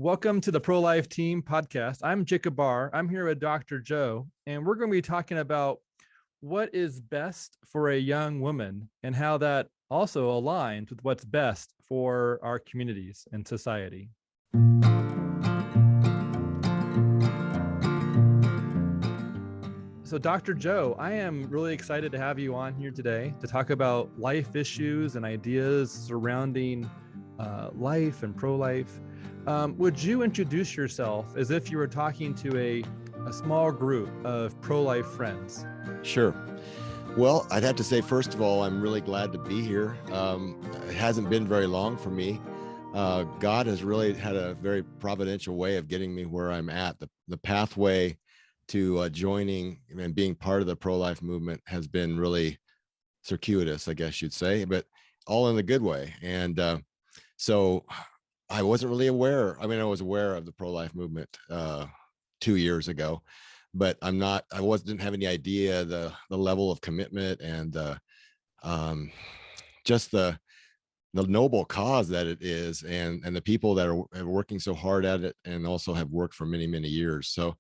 Welcome to the ProLife Team podcast. I'm Jacob Barr. I'm here with Dr. Joe, and we're going to be talking about what is best for a young woman and how that also aligns with what's best for our communities and society. So, Dr. Joe, I am really excited to have you on here today to talk about life issues and ideas surrounding life and pro-life. Would you introduce yourself as if you were talking to a small group of pro-life friends? Sure. Well, I'd have to say, first of all, I'm really glad to be here. It hasn't been very long for me. God has really had a very providential way of getting me where I'm at. The pathway to joining and being part of the pro-life movement has been really circuitous, I guess you'd say, but all in a good way. And so I wasn't really aware. I mean, I was aware of the pro-life movement 2 years ago, but I didn't have any idea the level of commitment and just the noble cause that it is, and the people that are working so hard at it and also have worked for many, many years. So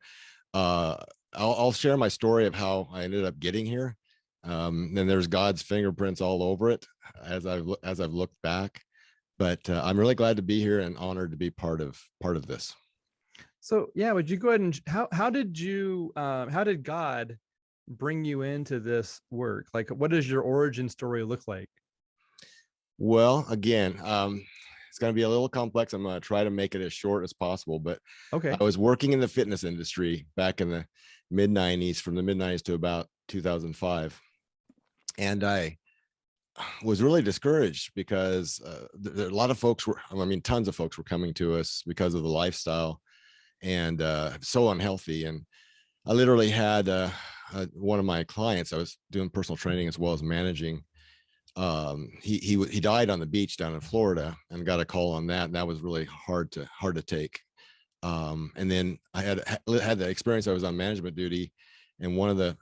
I'll share my story of how I ended up getting here. And there's God's fingerprints all over it as I've looked back. But I'm really glad to be here and honored to be part of this. So yeah, would you go ahead and how did God bring you into this work? Like, what does your origin story look like? Well, again, it's going to be a little complex. I'm going to try to make it as short as possible. But Okay. I was working in the fitness industry back in the mid 90s, from the mid 90s to about 2005. And I was really discouraged because a lot of folks tons of folks were coming to us because of the lifestyle and so unhealthy. And I literally had one of my clients, I was doing personal training as well as managing. He died on the beach down in Florida, and got a call on that. And that was really hard to take. And then I had the experience. I was on management duty, and one of the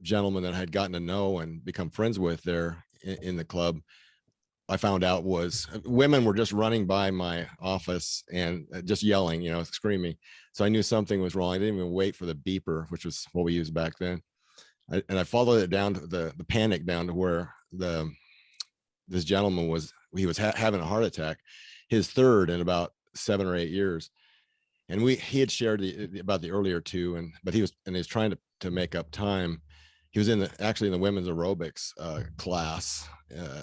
gentlemen that I had gotten to know and become friends with there in the club, I found out was women were just running by my office and just yelling, screaming. So I knew something was wrong. I didn't even wait for the beeper, which was what we used back then. And I followed it down to the panic down to where this gentleman was having a heart attack, his third in about 7 or 8 years. And he had shared about the earlier two, but he was trying to make up time. He was actually in the women's aerobics class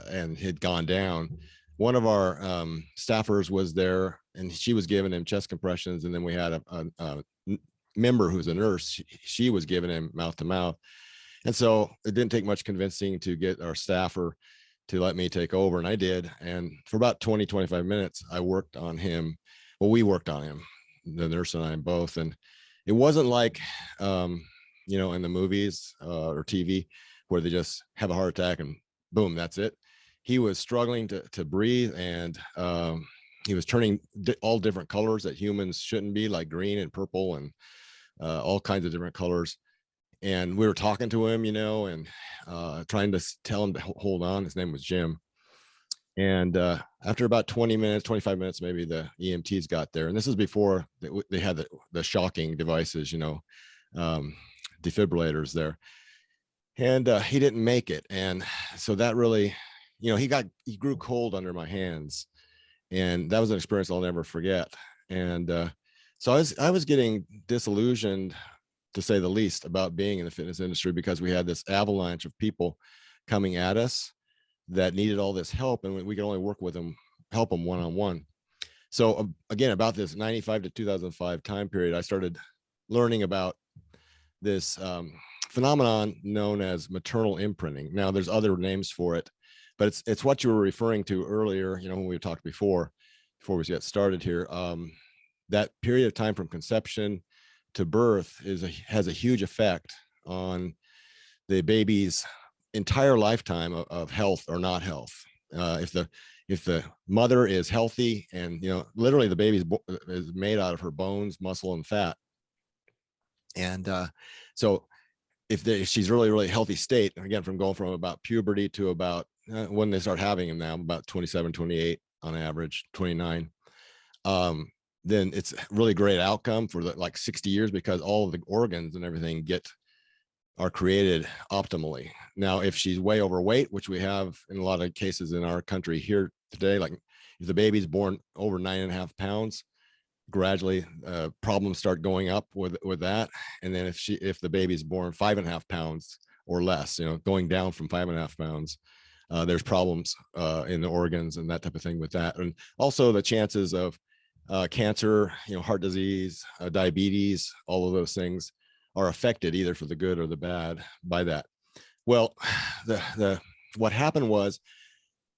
and had gone down. One of our staffers was there, and she was giving him chest compressions. And then we had a member who's a nurse. She was giving him mouth to mouth. And so it didn't take much convincing to get our staffer to let me take over. And I did. And for about 20, 25 minutes, I worked on him. Well, we worked on him, the nurse and I both. And it wasn't like, in the movies or TV where they just have a heart attack and boom, that's it. He was struggling to breathe, and he was turning all different colors that humans shouldn't be, like green and purple and all kinds of different colors. And we were talking to him, and trying to tell him to hold on. His name was Jim. And after about 20 minutes, 25 minutes, maybe, the EMTs got there. And this is before they had the shocking devices, defibrillators there. And he didn't make it. And so that really, he grew cold under my hands. And that was an experience I'll never forget. And so I was getting disillusioned, to say the least, about being in the fitness industry, because we had this avalanche of people coming at us that needed all this help, and we could only work with them, help them one-on-one. So again, about this 95 to 2005 time period, I started learning about this phenomenon known as maternal imprinting. Now, there's other names for it, but it's what you were referring to earlier, when we talked before we get started here. That period of time from conception to birth has a huge effect on the baby's entire lifetime of health or not health. If the mother is healthy, and literally the baby is made out of her bones, muscle, and fat, and so if she's really, really healthy state, again, from going from about puberty to about when they start having them now, about 27, 28 on average, 29, then it's really great outcome for like 60 years, because all of the organs and everything are created optimally. Now, if she's way overweight, which we have in a lot of cases in our country here today, like if the baby's born over 9.5 pounds, gradually problems start going up with that. And then if the baby's born 5.5 pounds or less, going down from 5.5 pounds, there's problems in the organs and that type of thing with that. And also the chances of cancer, heart disease, diabetes, all of those things are affected either for the good or the bad by that. Well, what happened was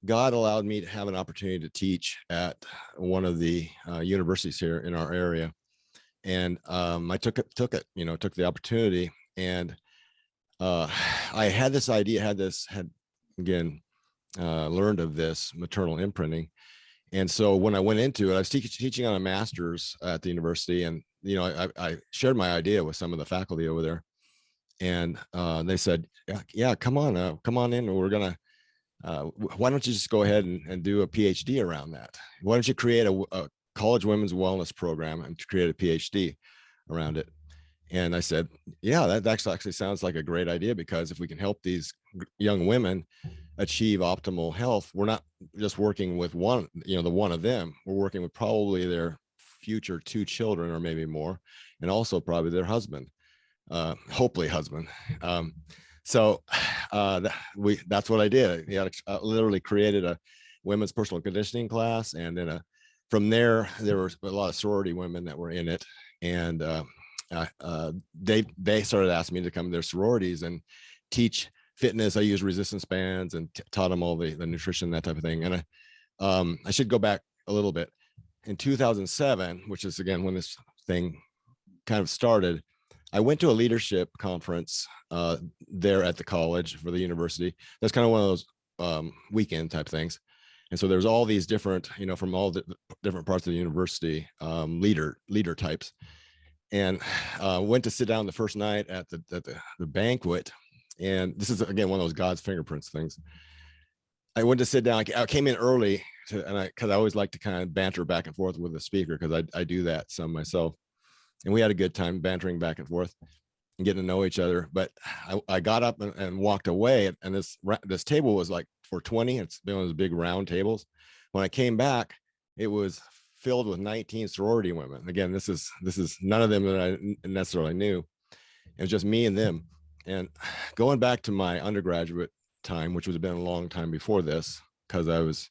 God allowed me to have an opportunity to teach at one of the universities here in our area. And I took the opportunity, and I had this idea, had learned of this maternal imprinting. And so when I went into it, I was teaching on a master's at the university, and I shared my idea with some of the faculty over there, and they said, "Yeah, come on in. We're gonna. Why don't you just go ahead and do a PhD around that? Why don't you create a college women's wellness program and create a PhD around it?" And I said, "Yeah, that actually sounds like a great idea, because if we can help these young women achieve optimal health, we're not just working with one, the one of them. We're working with probably their future 2 children or maybe more, and also probably their husband, hopefully husband." So that's what I did. I literally created a women's personal conditioning class, and then from there were a lot of sorority women that were in it, and they started asking me to come to their sororities and teach fitness. I used resistance bands and taught them all the nutrition, that type of thing. And I should go back a little bit. In 2007, which is again when this thing kind of started, I went to a leadership conference there at the college for the university. That's kind of one of those weekend type things. And so there's all these different, from all the different parts of the university, leader types. And went to sit down the first night at the banquet. And this is, again, one of those God's fingerprints things. I went to sit down. I came in early because I always like to kind of banter back and forth with the speaker, because I do that some myself. And we had a good time bantering back and forth and getting to know each other. But I got up and walked away, and this table was like for 20. It's been one of those big round tables. When I came back, it was filled with 19 sorority women. Again, this is none of them that I necessarily knew. It was just me and them. And going back to my undergraduate time, which would have been a long time before this, because I was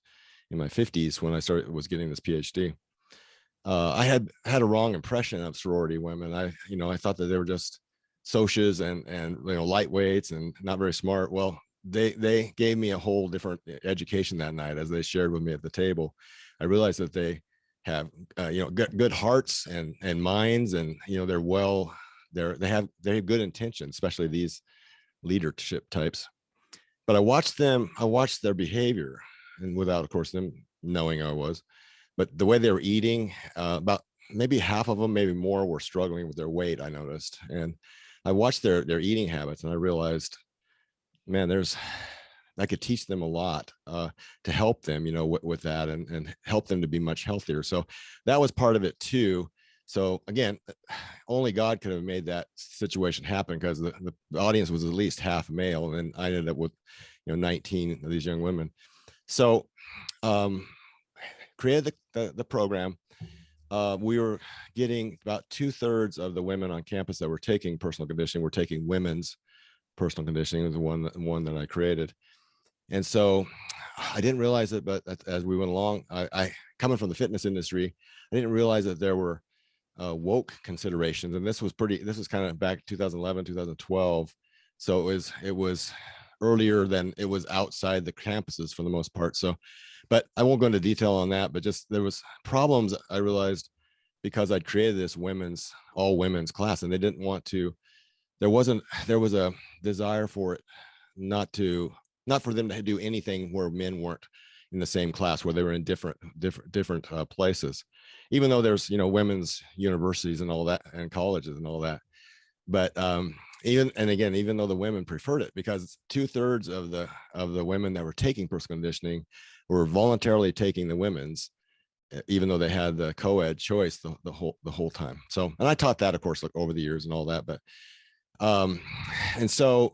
in my 50s when I was getting this PhD. I had a wrong impression of sorority women. I thought that they were just socias and lightweights and not very smart. Well, they gave me a whole different education that night as they shared with me at the table. I realized that they have good hearts and minds, and they have good intentions, especially these leadership types. But I watched their behavior, and without, of course, them knowing I was. But the way they were eating, about maybe half of them, maybe more, were struggling with their weight, I noticed. And I watched their eating habits, and I realized, man, I could teach them a lot to help them, with that, and help them to be much healthier. So that was part of it too. So again, only God could have made that situation happen, because the audience was at least half male, and I ended up with 19 of these young women. So created the program. We were getting about 2/3 of the women on campus that were taking personal conditioning were taking women's personal conditioning, the one that I created. And so I didn't realize it, but as we went along, I coming from the fitness industry, I didn't realize that there were woke considerations. And this was kind of back 2011, 2012. So it was earlier than it was outside the campuses for the most part. So, but I won't go into detail on that, but just there was problems I realized, because I'd created this all women's class, and they didn't want to, there was a desire for it not for them to do anything where men weren't in the same class, where they were in different places, even though there's women's universities and all that, and colleges and all that. But even though the women preferred it, because 2/3 of the women that were taking personal conditioning were voluntarily taking the women's, even though they had the co-ed choice the whole time. So, and I taught that, of course, like over the years and all that, but and so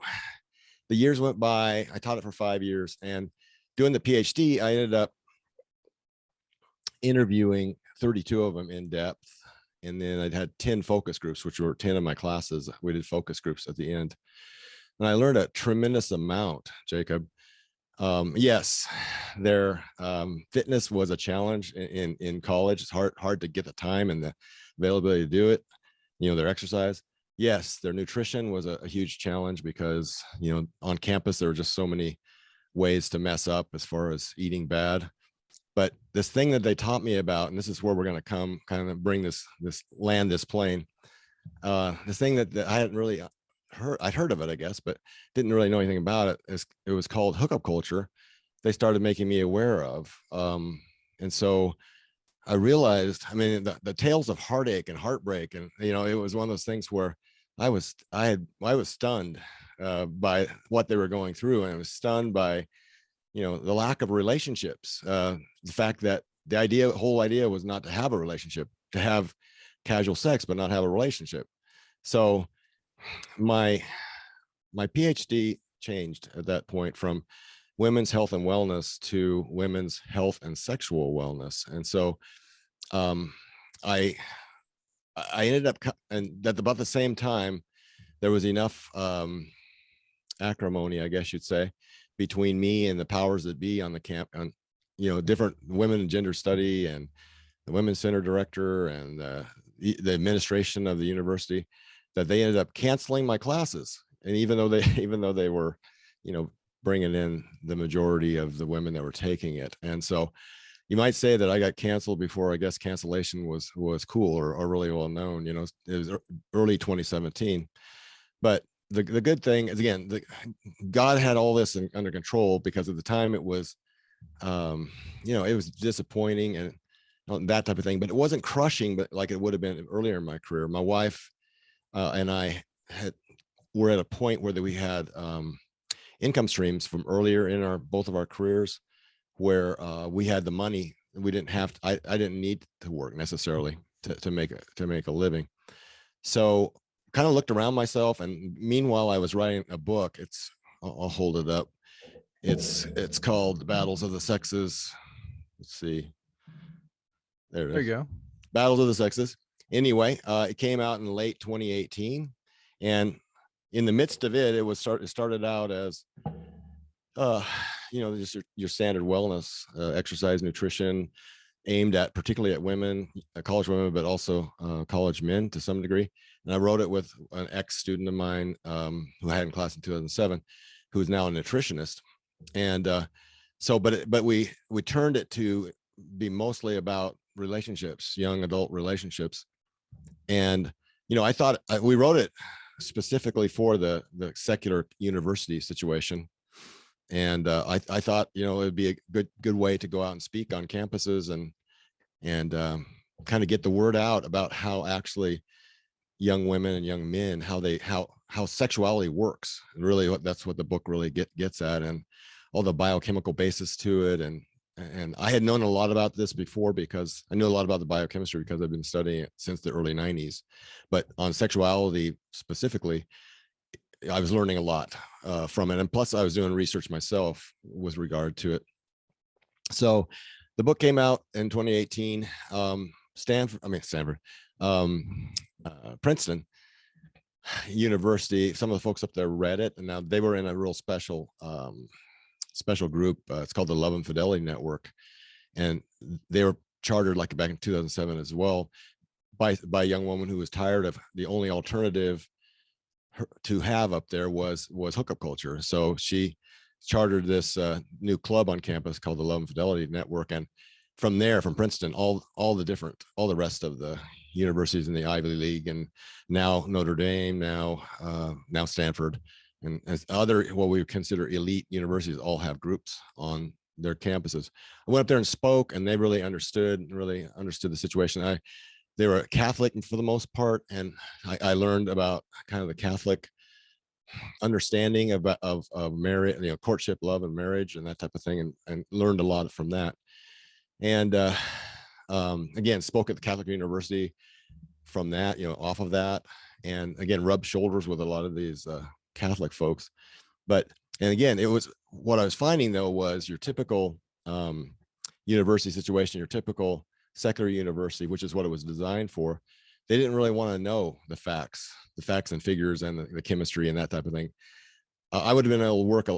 the years went by. I taught it for 5 years, and doing the PhD, I ended up interviewing 32 of them in depth. And then I had 10 focus groups, which were 10 of my classes. We did focus groups at the end. And I learned a tremendous amount, Jacob. Yes, their fitness was a challenge in college. It's hard to get the time and the availability to do it. Their exercise. Yes, their nutrition was a huge challenge because, on campus, there were just so many ways to mess up as far as eating bad. But this thing that they taught me about, and this is where we're going to kind of bring this land this plane. This thing that I hadn't really heard, I'd heard of it, I guess, but didn't really know anything about it. It was called hookup culture. They started making me aware of. And so I realized, I mean, the tales of heartache and heartbreak, and, it was one of those things where I was stunned by what they were going through. And I was stunned by, the lack of relationships, the fact that the whole idea was not to have a relationship, to have casual sex, but not have a relationship. So my PhD changed at that point from women's health and wellness to women's health and sexual wellness. And so I ended up, and at about the same time, there was enough acrimony, I guess you'd say, between me and the powers that be on the camp, on different women and gender study and the women's center director and the administration of the university, that they ended up canceling my classes. And even though they were bringing in the majority of the women that were taking it. And so you might say that I got canceled before, I guess, cancellation was cool or really well known. It was early 2017. But the good thing is, again, God had all this under control, because at the time it was, it was disappointing and that type of thing, but it wasn't crushing, but like it would have been earlier in my career. My wife and I were at a point where we had income streams from earlier in both of our careers, where we had the money. We didn't have to, I didn't need to work necessarily to make a living. So kind of looked around myself, and meanwhile I was writing a book. I'll hold it up. It's called Battles of the Sexes. Let's see. There you go. Battles of the Sexes. Anyway, it came out in late 2018, and in the midst of it, it started out as just your standard wellness, exercise, nutrition, aimed at particularly at women, college women, but also college men to some degree. And I wrote it with an ex-student of mine who I had in class in 2007, who is now a nutritionist. And but we turned it to be mostly about relationships, young adult relationships. And I thought we wrote it specifically for the secular university situation. And I thought it would be a good way to go out and speak on campuses and kind of get the word out about how actually young women and young men, how sexuality works. And really that's what the book really gets at, and all the biochemical basis to it. And I had known a lot about this before, because I knew a lot about the biochemistry because I've been studying it since the early 90s. But on sexuality specifically, I was learning a lot from it. And plus I was doing research myself with regard to it. So the book came out in 2018. Princeton University, some of the folks up there read it, and now they were in a real special group. It's called the Love and Fidelity Network, and they were chartered like back in 2007 as well by a young woman who was tired of the only alternative to have up there was hookup culture. So she chartered this new club on campus called the Love and Fidelity Network, and from there, from Princeton, all the rest of the universities in the Ivy League, and now Notre Dame, now Stanford, and as other what we would consider elite universities all have groups on their campuses. I went up there and spoke, and they really understood the situation. They were Catholic for the most part, and I learned about kind of the Catholic understanding of marriage, courtship, love, and marriage, and that type of thing, and learned a lot from that. And again, spoke at the Catholic University from that, off of that. And again, rubbed shoulders with a lot of these Catholic folks. And again, it was what I was finding though was your typical university situation, your typical secular university, which is what it was designed for. They didn't really want to know the facts and figures and the chemistry and that type of thing. I would have been able to work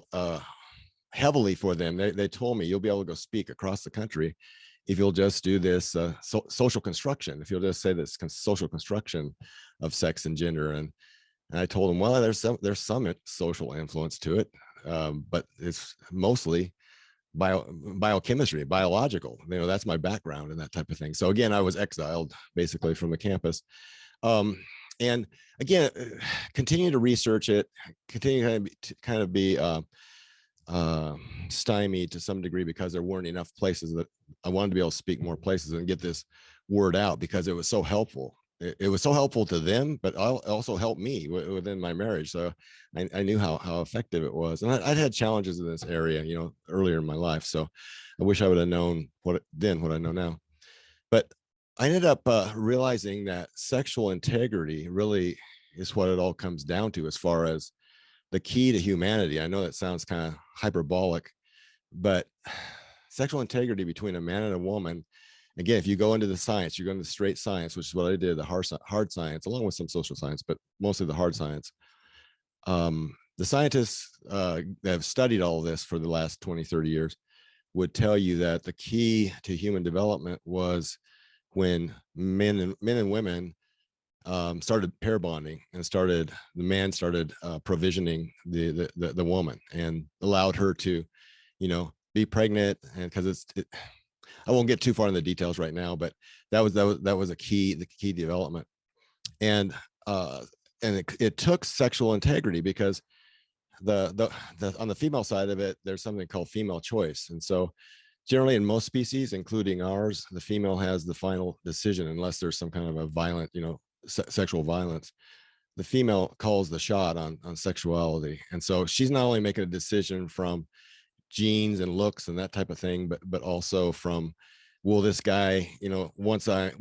heavily for them. They told me you'll be able to go speak across the country if you'll just do this social construction, if you'll just say this social construction of sex and gender. And I told them, well, there's some social influence to it, but it's mostly biochemistry, biological. That's my background and that type of thing. So again, I was exiled basically from the campus. And again, continue to research it, continue to kind of be stymied to some degree because there weren't enough places that I wanted to be able to speak more places and get this word out because it was so helpful. It was so helpful to them, but also helped me within my marriage. So I knew how effective it was. And I'd had challenges in this area, earlier in my life. So I wish I would have known what I know now. But I ended up realizing that sexual integrity really is what it all comes down to as far as the key to humanity. I know that sounds kind of hyperbolic, but sexual integrity between a man and a woman, again, if you go into the science, you're going to the straight science, which is what I did, the hard science, along with some social science, but mostly the hard science. The scientists that have studied all of this for the last 20, 30 years would tell you that the key to human development was when men and women started pair bonding and the man started provisioning the woman and allowed her to, be pregnant. And because I won't get too far in the details right now, but that was the key development. And it took sexual integrity because the on the female side of it, there's something called female choice. And so generally in most species, including ours, the female has the final decision unless there's some kind of a violent, sexual violence. The female calls the shot on sexuality. And so she's not only making a decision from genes and looks and that type of thing, but also from, will this guy, once I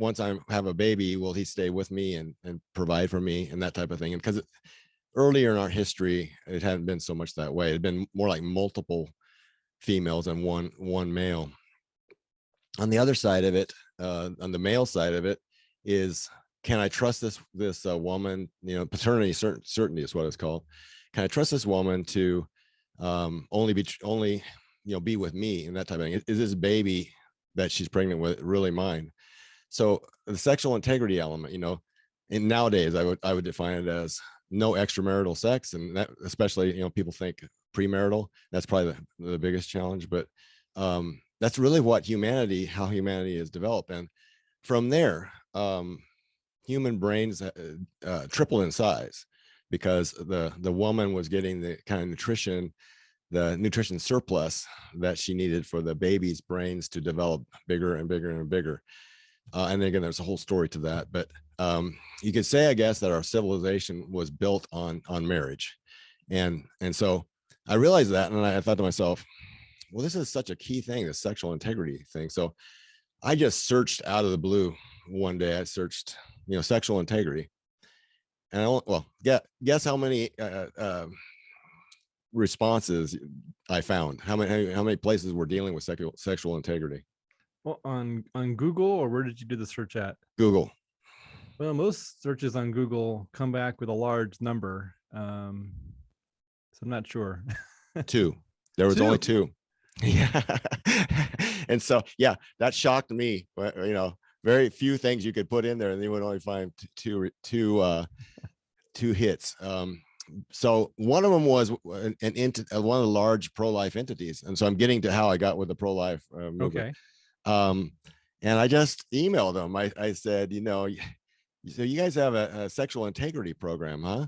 have a baby, will he stay with me and provide for me and that type of thing. And because earlier in our history, it hadn't been so much that way. It had been more like multiple females and one male. On the other side of it, on the male side of it, is, can I trust this woman? Paternity certainty is what it's called. Can I trust this woman to only be with me and that type of thing? Is this baby that she's pregnant with really mine? So the sexual integrity element, and nowadays I would define it as no extramarital sex, and that especially people think premarital. That's probably the biggest challenge, but that's really how humanity is developed. And from there, human brains tripled in size because the woman was getting the kind of the nutrition surplus that she needed for the baby's brains to develop bigger and bigger and bigger. And again, there's a whole story to that, but you could say, I guess, that our civilization was built on marriage. And so I realized that, and I thought to myself, well, this is such a key thing, the sexual integrity thing. So I just searched out of the blue one day. I searched, sexual integrity, and guess how many responses I found? How many places were dealing with sexual integrity? Well, on Google, or where did you do the search at? Google. Well, most searches on Google come back with a large number. So I'm not sure. 2. There was only 2. Yeah. And so, yeah, that shocked me. Very few things you could put in there and you would only find two hits. So one of them was one of the large pro-life entities. And so I'm getting to how I got with the pro-life movement. Okay. And I just emailed them. I said, so you guys have a sexual integrity program, huh?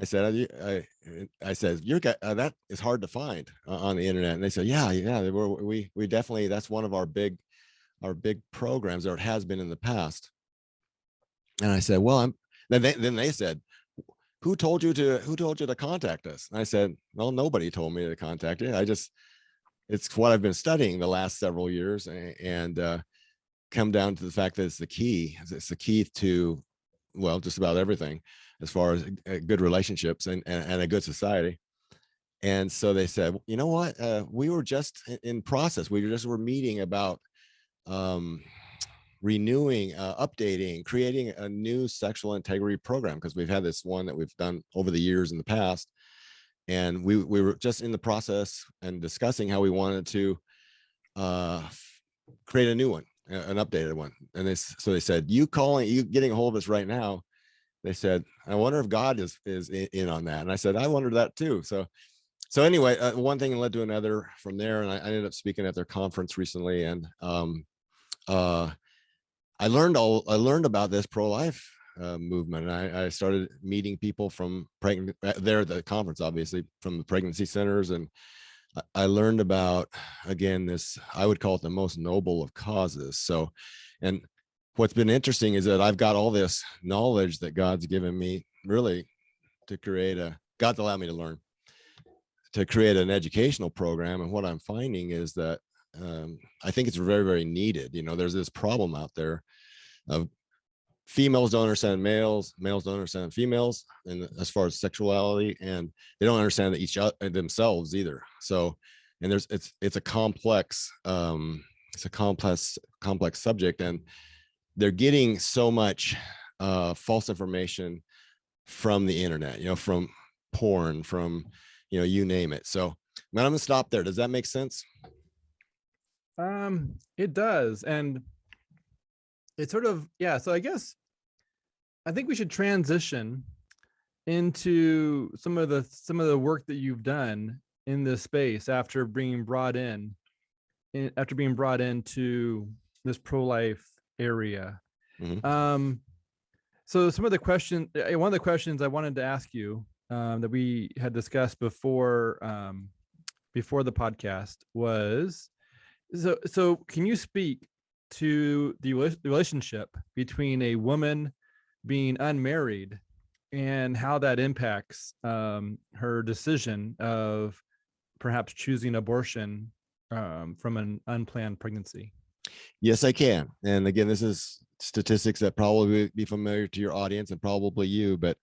I said, I said, that is hard to find on the internet. And they said, yeah, we definitely, that's one of our big programs, or it has been in the past. And I said, well, then they said, who told you to contact us? And I said, well, nobody told me to contact you. It's what I've been studying the last several years. And come down to the fact that it's the key. It's the key to, well, just about everything as far as good relationships and a good society. And so they said, you know what, we were just in process. We were meeting about renewing, updating, creating a new sexual integrity program, because we've had this one that we've done over the years in the past. And we were just in the process and discussing how we wanted to create a new one, an updated one. And so they said, you getting a hold of us right now. They said, I wonder if God is in on that. And I said, I wondered that too. So anyway, one thing led to another from there. And I ended up speaking at their conference recently. And I learned about this pro-life movement, and I started meeting people from there at the conference, obviously from the pregnancy centers, and I learned about, again, this, I would call it the most noble of causes. So, and what's been interesting is that I've got all this knowledge that God's given me, really, to create God's allowed me to learn, to create an educational program. And what I'm finding is that I think it's very, very needed. You know, there's this problem out there of females don't understand males, males don't understand females, and as far as sexuality, and they don't understand each other themselves either. So, and it's a complex subject, and they're getting so much false information from the internet, you know, from porn, from, you know, you name it. So, man, I'm gonna stop there. Does that make sense? It does. And it's sort of, yeah. So I think we should transition into some of the work that you've done in this space after being brought into this pro-life area. Mm-hmm. So one of the questions I wanted to ask you that we had discussed before the podcast was, so can you speak to the relationship between a woman being unmarried and how that impacts her decision of perhaps choosing abortion from an unplanned pregnancy? Yes, I can. And again, this is statistics that probably be familiar to your audience and probably you, but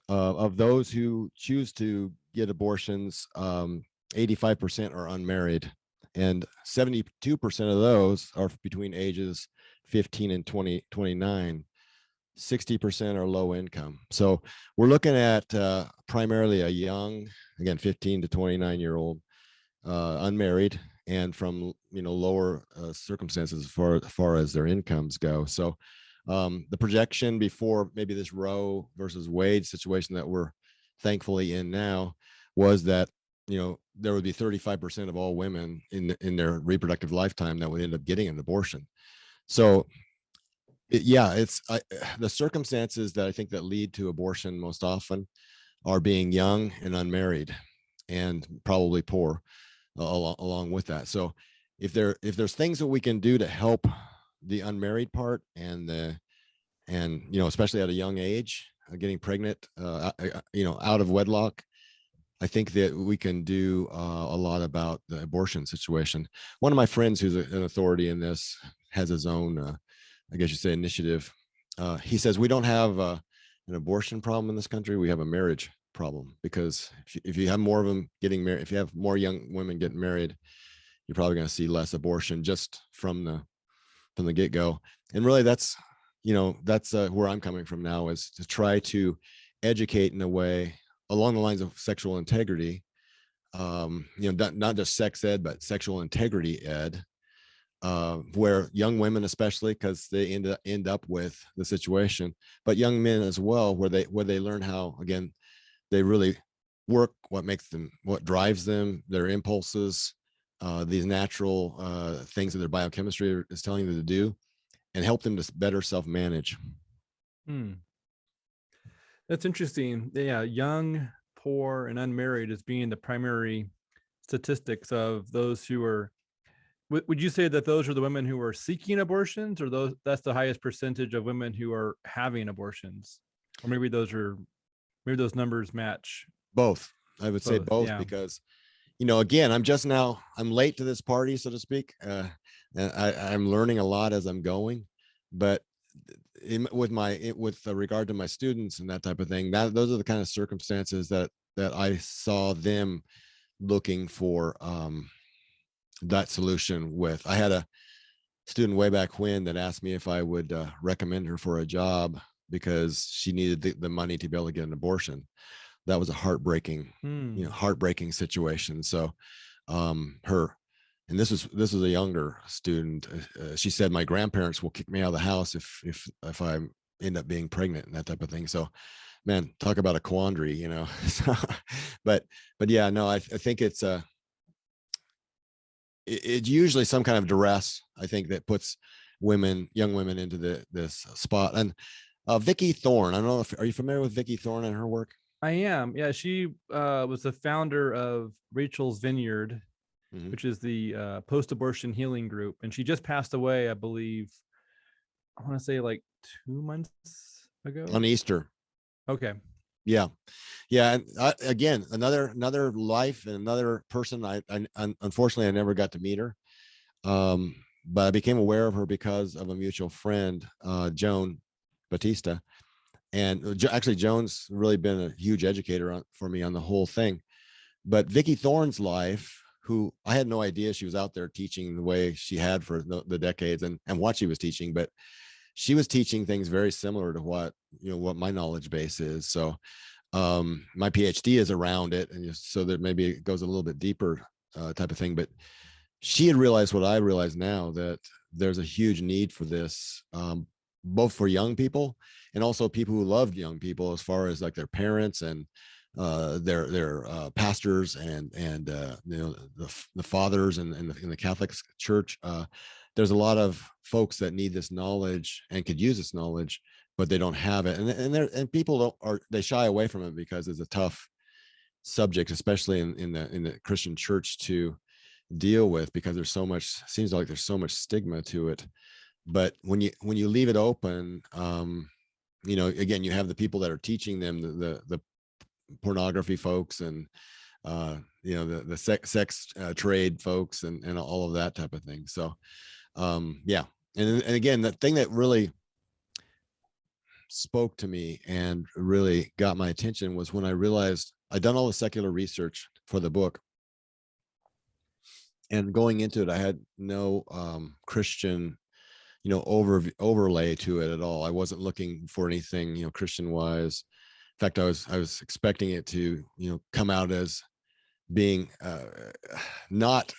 of those who choose to get abortions, 85% are unmarried, and 72% of those are between ages 15 and 29. 60% are low income. So we're looking at primarily a young, again, 15 to 29-year-old, unmarried, and from, you know, lower circumstances as far as their incomes go. So the projection before maybe this Roe versus Wade situation that we're thankfully in now was that, you know, there would be 35% of all women in their reproductive lifetime that would end up getting an abortion. So it's the circumstances that I think that lead to abortion most often are being young and unmarried, and probably poor along with that. So if there's things that we can do to help the unmarried part and you know, especially at a young age, getting pregnant, you know, out of wedlock, I think that we can do a lot about the abortion situation. One of my friends who's an authority in this has his own, I guess you say, initiative. He says, we don't have an abortion problem in this country. We have a marriage problem, because if you have more of them getting married, if you have more young women getting married, you're probably going to see less abortion just from the get-go. And really, that's, you know, that's where I'm coming from now, is to try to educate in a way along the lines of sexual integrity, you know, not just sex ed, but sexual integrity ed, where young women, especially because they end up with the situation, but young men as well, where they learn how, again, they really work, what drives them, their impulses, these natural things that their biochemistry is telling them to do, and help them to better self-manage. That's interesting. Yeah, young, poor, and unmarried as being the primary statistics of those who are. Would you say that those are the women who are seeking abortions, or that's the highest percentage of women who are having abortions? Or maybe those numbers match? Both. I would say both, yeah. because again, I'm late to this party, so to speak. And I'm learning a lot as I'm going, but with regard to my students and that type of thing, those are the kind of circumstances that I saw them looking for that solution with. I had a student way back when that asked me if I would recommend her for a job because she needed the money to be able to get an abortion. That was a heartbreaking situation. So her, and this was a younger student. She said, my grandparents will kick me out of the house if I end up being pregnant and that type of thing. So, man, talk about a quandary, So, but yeah, no, I think it's it's usually some kind of duress, I think, that puts young women into this spot. And Vicki Thorne, I don't know are you familiar with Vicki Thorne and her work? I am. Yeah, she was the founder of Rachel's Vineyard, which is the post-abortion healing group, and she just passed away, I believe. I want to say like 2 months ago. On Easter. Okay. Yeah. And again, another life and another person. I unfortunately I never got to meet her, but I became aware of her because of a mutual friend, Joan Batista. And actually, Joan's really been a huge educator for me on the whole thing. But Vicki Thorne's life, who I had no idea she was out there teaching the way she had for the decades and what she was teaching, but she was teaching things very similar to what my knowledge base is. So my PhD is around it, and so that maybe it goes a little bit deeper type of thing. But she had realized what I realize now, that there's a huge need for this, both for young people and also people who love young people, as far as like their parents and their pastors and the fathers in the Catholic Church. There's a lot of folks that need this knowledge and could use this knowledge, but they don't have it, and people they shy away from it because it's a tough subject, especially in the Christian church, to deal with, because seems like there's so much stigma to it. But when you leave it open, again, you have the people that are teaching them, the pornography folks, and the sex trade folks, and all of that type of thing. So yeah. And again, the thing that really spoke to me and really got my attention was when I realized I'd done all the secular research for the book, and going into it, I had no Christian overlay to it at all. I wasn't looking for anything Christian wise. In fact, I was expecting it to come out as being not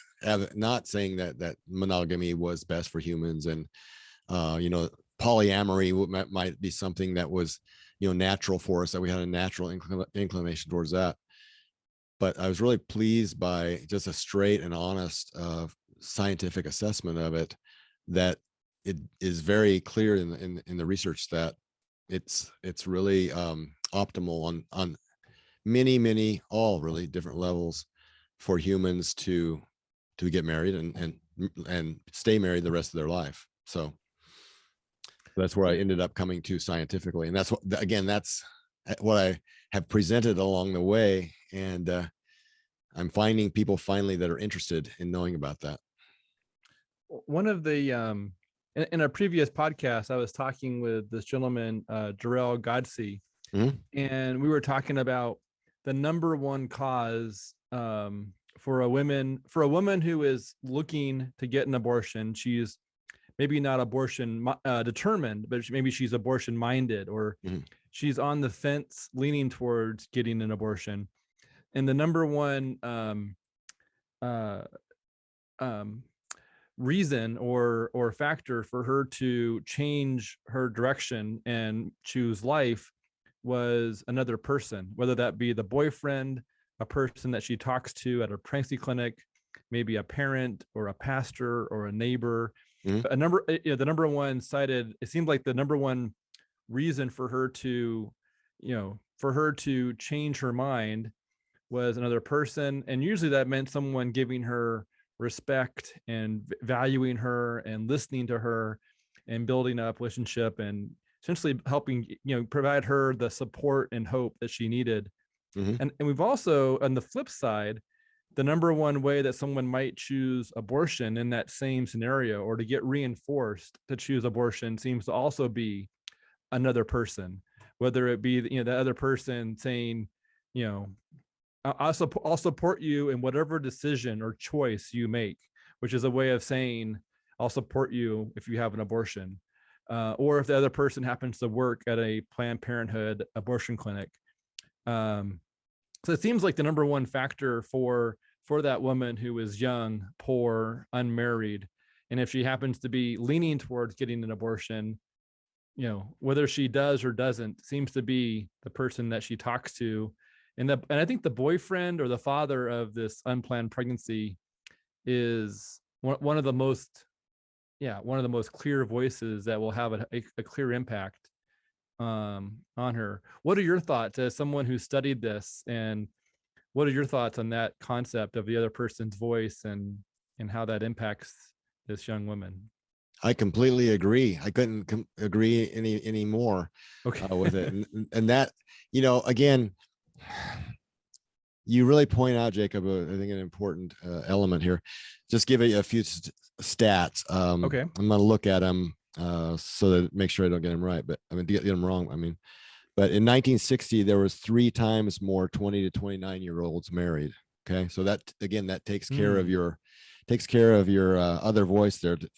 saying that monogamy was best for humans, and polyamory might be something that was natural for us, that we had a natural inclination towards that. But I was really pleased by just a straight and honest scientific assessment of it, that it is very clear in the research that it's really optimal on many all really different levels for humans to get married and stay married the rest of their life. So that's where I ended up coming to scientifically, and that's what I have presented along the way, and I'm finding people finally that are interested in knowing about that. One of the in a previous podcast, I was talking with this gentleman, Jarrell Godsey, and we were talking about the number one cause for a woman who is looking to get an abortion. She's maybe not abortion determined, but maybe she's abortion minded, or she's on the fence leaning towards getting an abortion. And the number one reason or factor for her to change her direction and choose life was another person, whether that be the boyfriend, a person that she talks to at a pregnancy clinic, maybe a parent or a pastor or a neighbor. The number one cited, it seemed like the number one reason for her to change her mind was another person. And usually that meant someone giving her respect and valuing her and listening to her and building up relationship and essentially helping, provide her the support and hope that she needed. And we've also, on the flip side, the number one way that someone might choose abortion in that same scenario, or to get reinforced to choose abortion, seems to also be another person, whether it be, the other person saying, you know, I'll support you in whatever decision or choice you make, which is a way of saying I'll support you if you have an abortion, or if the other person happens to work at a Planned Parenthood abortion clinic. So it seems like the number one factor for that woman who is young, poor, unmarried, and if she happens to be leaning towards getting an abortion, whether she does or doesn't, seems to be the person that she talks to. And I think the boyfriend or the father of this unplanned pregnancy is one of the most clear voices that will have a clear impact on her. What are your thoughts as someone who studied this, and what are your thoughts on that concept of the other person's voice and how that impacts this young woman? I completely agree. I couldn't agree any more with it. And that, again, you really point out, Jacob, I think an important element here. Just give you a few stats. Okay. I'm going to look at them so that make sure I don't get them right, but get them wrong. But in 1960, there was 3 times more 20 to 29-year-olds married. Okay. So that, again, that takes care of your other voice there to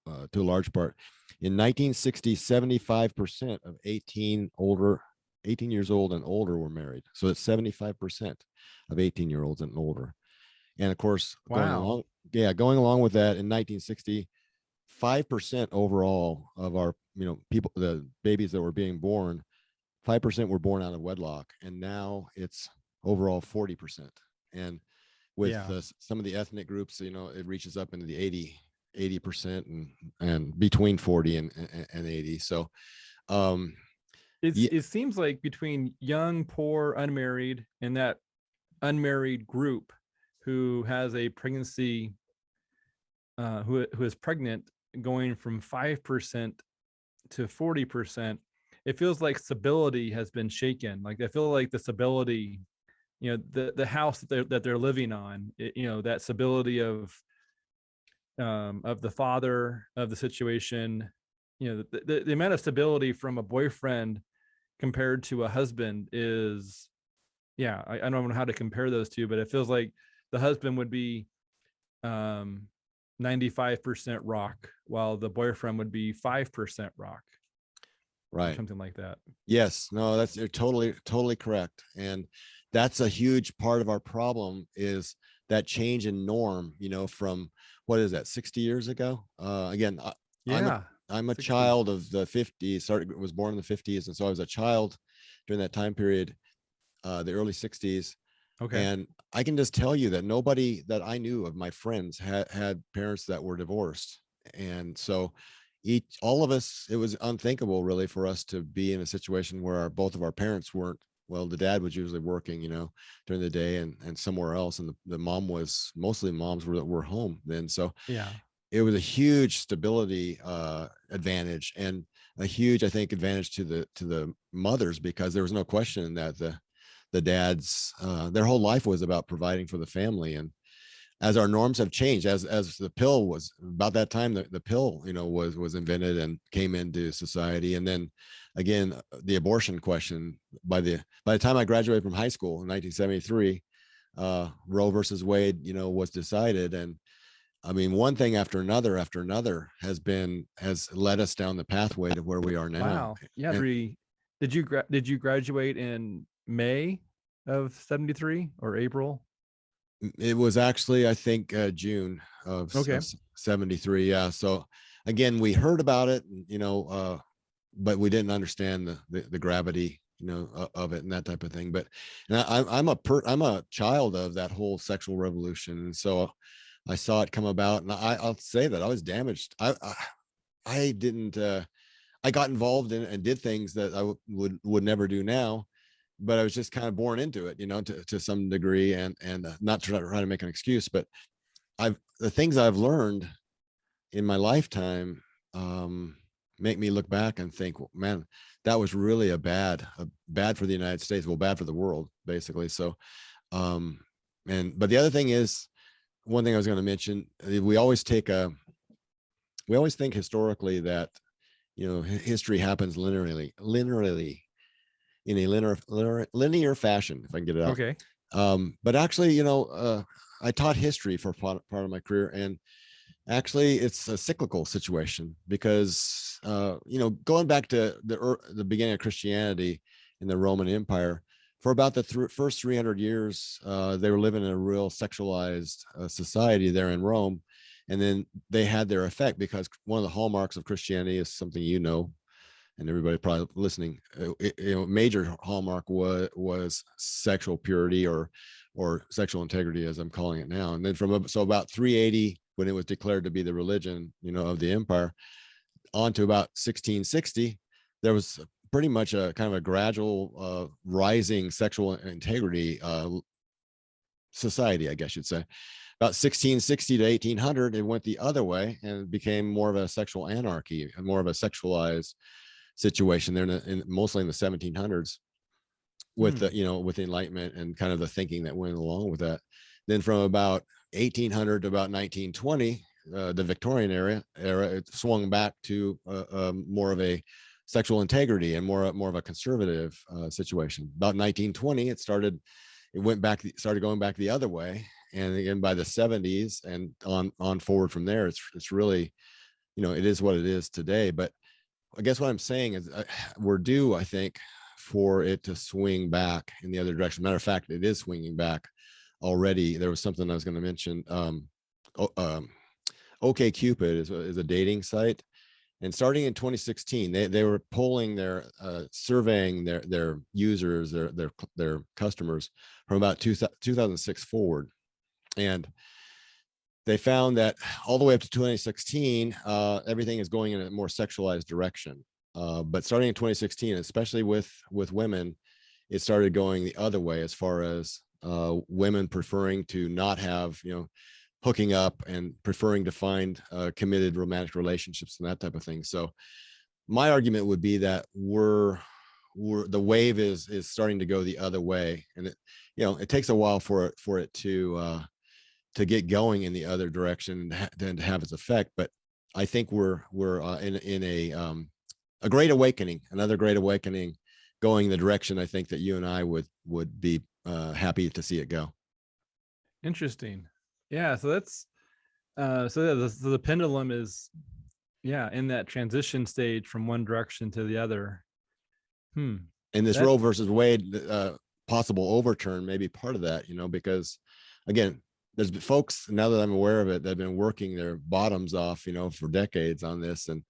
a large part. In 1960, 75% of 18 years old and older were married. So it's 75% of 18-year-olds and older. And of course, going along with that, in 1960, 5% overall of our, people, the babies that were being born, 5% were born out of wedlock. And now it's overall 40%. And with some of the ethnic groups, it reaches up into the 80% and between 40 and 80. So it seems like between young, poor, unmarried, and that unmarried group who has a pregnancy, who is pregnant, going from 5% to 40%, it feels like stability has been shaken. Like I feel like the stability, the house that they're living on, that stability of the father of the situation, the amount of stability from a boyfriend compared to a husband is, I don't know how to compare those two, but it feels like the husband would be 95% rock, while the boyfriend would be 5% rock. Right. Something like that. Yes. No, you're totally correct. And that's a huge part of our problem, is that change in norm, from, what is that, 60 years ago? Again, I'm a child of the 50s, was born in the 50s. And so I was a child during that time period, the early 60s. Okay. And I can just tell you that nobody that I knew of my friends had parents that were divorced. And so all of us, it was unthinkable really for us to be in a situation where both of our parents weren't. Well, the dad was usually working, during the day and somewhere else. And the mom was, mostly moms were home then. So it was a huge stability advantage, and a huge, I think, advantage to the mothers, because there was no question that the dads, their whole life was about providing for the family. And as our norms have changed, as the pill was about that time, the pill, was invented and came into society. And then again, the abortion question, by the time I graduated from high school in 1973, Roe versus Wade, was decided. And I mean, one thing after another has led us down the pathway to where we are now. Wow. Yeah. Did you graduate in May of 73 or April? It was actually, I think, June of 73. Yeah. So again, we heard about it, but we didn't understand the gravity, of it and that type of thing. But I'm a child of that whole sexual revolution. And so I saw it come about, and I'll say that I was damaged. I didn't, I got involved in and did things that I would never do now, but I was just kind of born into it, to some degree, and not trying to make an excuse, but the things I've learned in my lifetime make me look back and think, well, man, that was really bad for the United States, bad for the world, basically. So, but the other thing is, one thing I was going to mention, we always think historically that, history happens linearly in a linear fashion, if I can get it out. Okay. But actually, I taught history for part of my career, and actually it's a cyclical situation because, going back to the beginning of Christianity in the Roman Empire, for about the first 300 years, they were living in a real sexualized society there in Rome. And then they had their effect, because one of the hallmarks of Christianity is something, and everybody probably listening, major hallmark was sexual purity or sexual integrity, as I'm calling it now. And then so about 380, when it was declared to be the religion, of the empire, on to about 1660, there was pretty much a kind of a gradual rising sexual integrity society, I guess you'd say. About 1660 to 1800, it went the other way and became more of a sexual anarchy, more of a sexualized situation there, mostly in the 1700s, with the with the Enlightenment and kind of the thinking that went along with that. Then from about 1800 to about 1920, the Victorian era, it swung back to more of a sexual integrity and more of a conservative situation. About 1920, it started going back the other way, and again by the 70s and on forward from there, it's really, it is what it is today. But I guess what I'm saying is, we're due, I think, for it to swing back in the other direction. Matter of fact, it is swinging back already. There was something I was going to mention. OkCupid is a dating site, and starting in 2016, they were polling surveying their users, their customers from about 2006 forward, and they found that all the way up to 2016, everything is going in a more sexualized direction. But starting in 2016, especially with women, it started going the other way, as far as women preferring to not have, hooking up, and preferring to find committed romantic relationships and that type of thing. So my argument would be that the wave is starting to go the other way, and it takes a while for it to get going in the other direction and to have its effect. But I think we're in a great awakening, another great awakening, going the direction I think that you and I would be happy to see it go. Interesting. Yeah. So that's so the pendulum is in that transition stage from one direction to the other. And this Roe versus Wade possible overturn may be part of that, because again, there's folks, now that I'm aware of it, that have been working their bottoms off, for decades on this and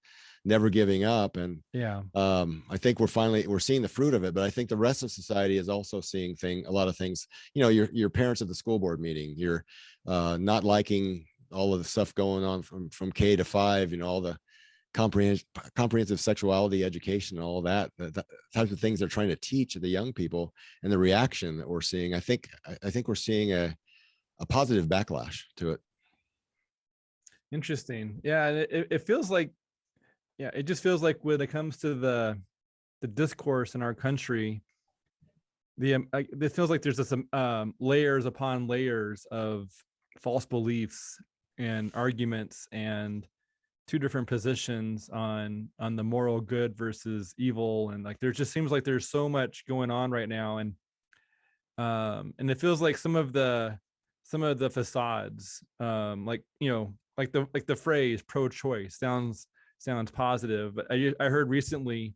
never giving up. And I think we're seeing the fruit of it. But I think the rest of society is also seeing a lot of things. Your parents at the school board meeting, you're not liking all of the stuff going on from K to 5, all the comprehensive sexuality education and all that, the types of things they're trying to teach the young people, and the reaction that we're seeing. I think we're seeing a positive backlash to it. Interesting. Yeah. It feels like, it just feels like when it comes to the discourse in our country, it feels like there's this layers upon layers of false beliefs and arguments and two different positions on the moral good versus evil. And like, there just seems like there's so much going on right now. And it feels like some of the facades, like the phrase pro-choice sounds positive. But I heard recently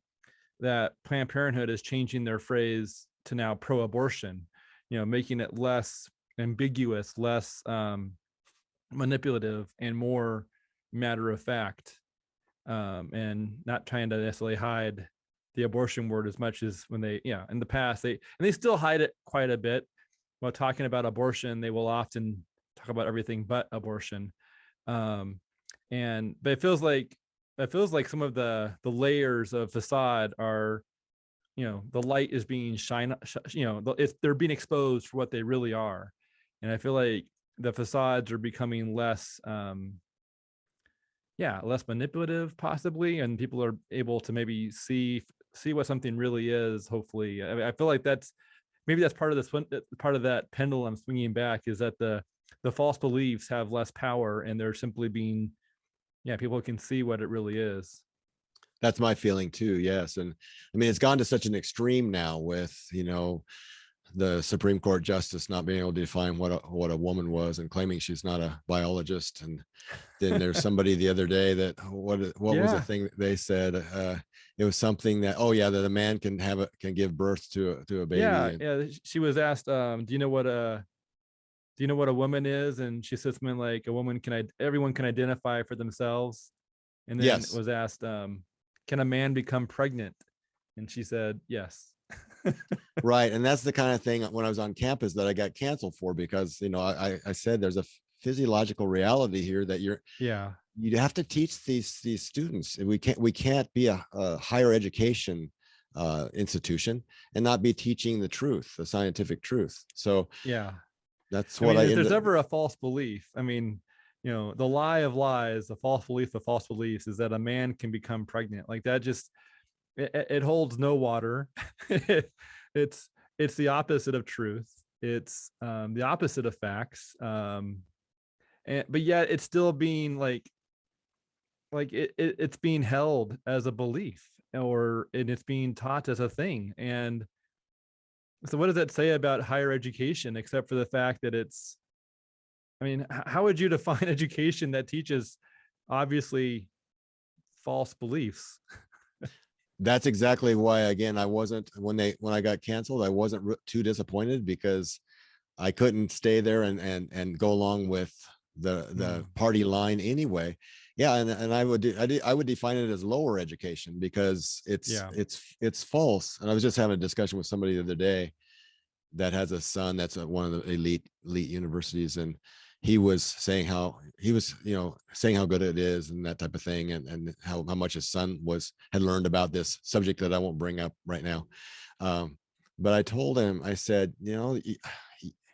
that Planned Parenthood is changing their phrase to now pro-abortion, making it less ambiguous, less manipulative, and more matter of fact, and not trying to necessarily hide the abortion word as much as when they, in the past, they still hide it quite a bit. While talking about abortion, they will often talk about everything but abortion. But it feels like some of the layers of facade are, the light is being they're being exposed for what they really are. And I feel like the facades are becoming less manipulative possibly, and people are able to maybe see what something really is, hopefully. I feel like that's maybe that's part of this one, part of that pendulum swinging back, is that the false beliefs have less power and they're simply being, yeah, people can see what it really is. That's my feeling too. Yes. And I mean, it's gone to such an extreme now with, the Supreme Court justice not being able to define what a woman was and claiming she's not a biologist. And then there's somebody the other day that what was the Yeah. thing that they said? It was something that, oh yeah, that a man can give birth to a baby. Yeah. And Yeah. She was asked, do you know what a woman is? And she said something like, everyone can identify for themselves. And then yes, was asked, can a man become pregnant? And she said, yes. right. And that's the kind of thing when I was on campus that I got canceled for, because, I said there's a physiological reality here that Yeah. you have to teach these students. We can't be a higher education institution and not be teaching the truth, the scientific truth. So Yeah. that's I what mean, I if there's ended. ever a false belief, I mean, the lie of lies, the false belief of false beliefs is that a man can become pregnant. Like that just, it holds no water. it's it's the opposite of truth. It's the opposite of facts. But yet it's still being it's being held as a belief, and it's being taught as a thing. And so what does that say about higher education, except for the fact that it's, I mean, how would you define education that teaches obviously false beliefs? That's exactly why, again, I wasn't, when I got canceled, I wasn't too disappointed, because I couldn't stay there and go along with the party line anyway. Yeah. And I would define it as lower education, because Yeah. it's false. And I was just having a discussion with somebody the other day that has a son that's at one of the elite universities, and he was saying how saying how good it is and that type of thing, and how much his son had learned about this subject that I won't bring up right now. But I told him, I said, it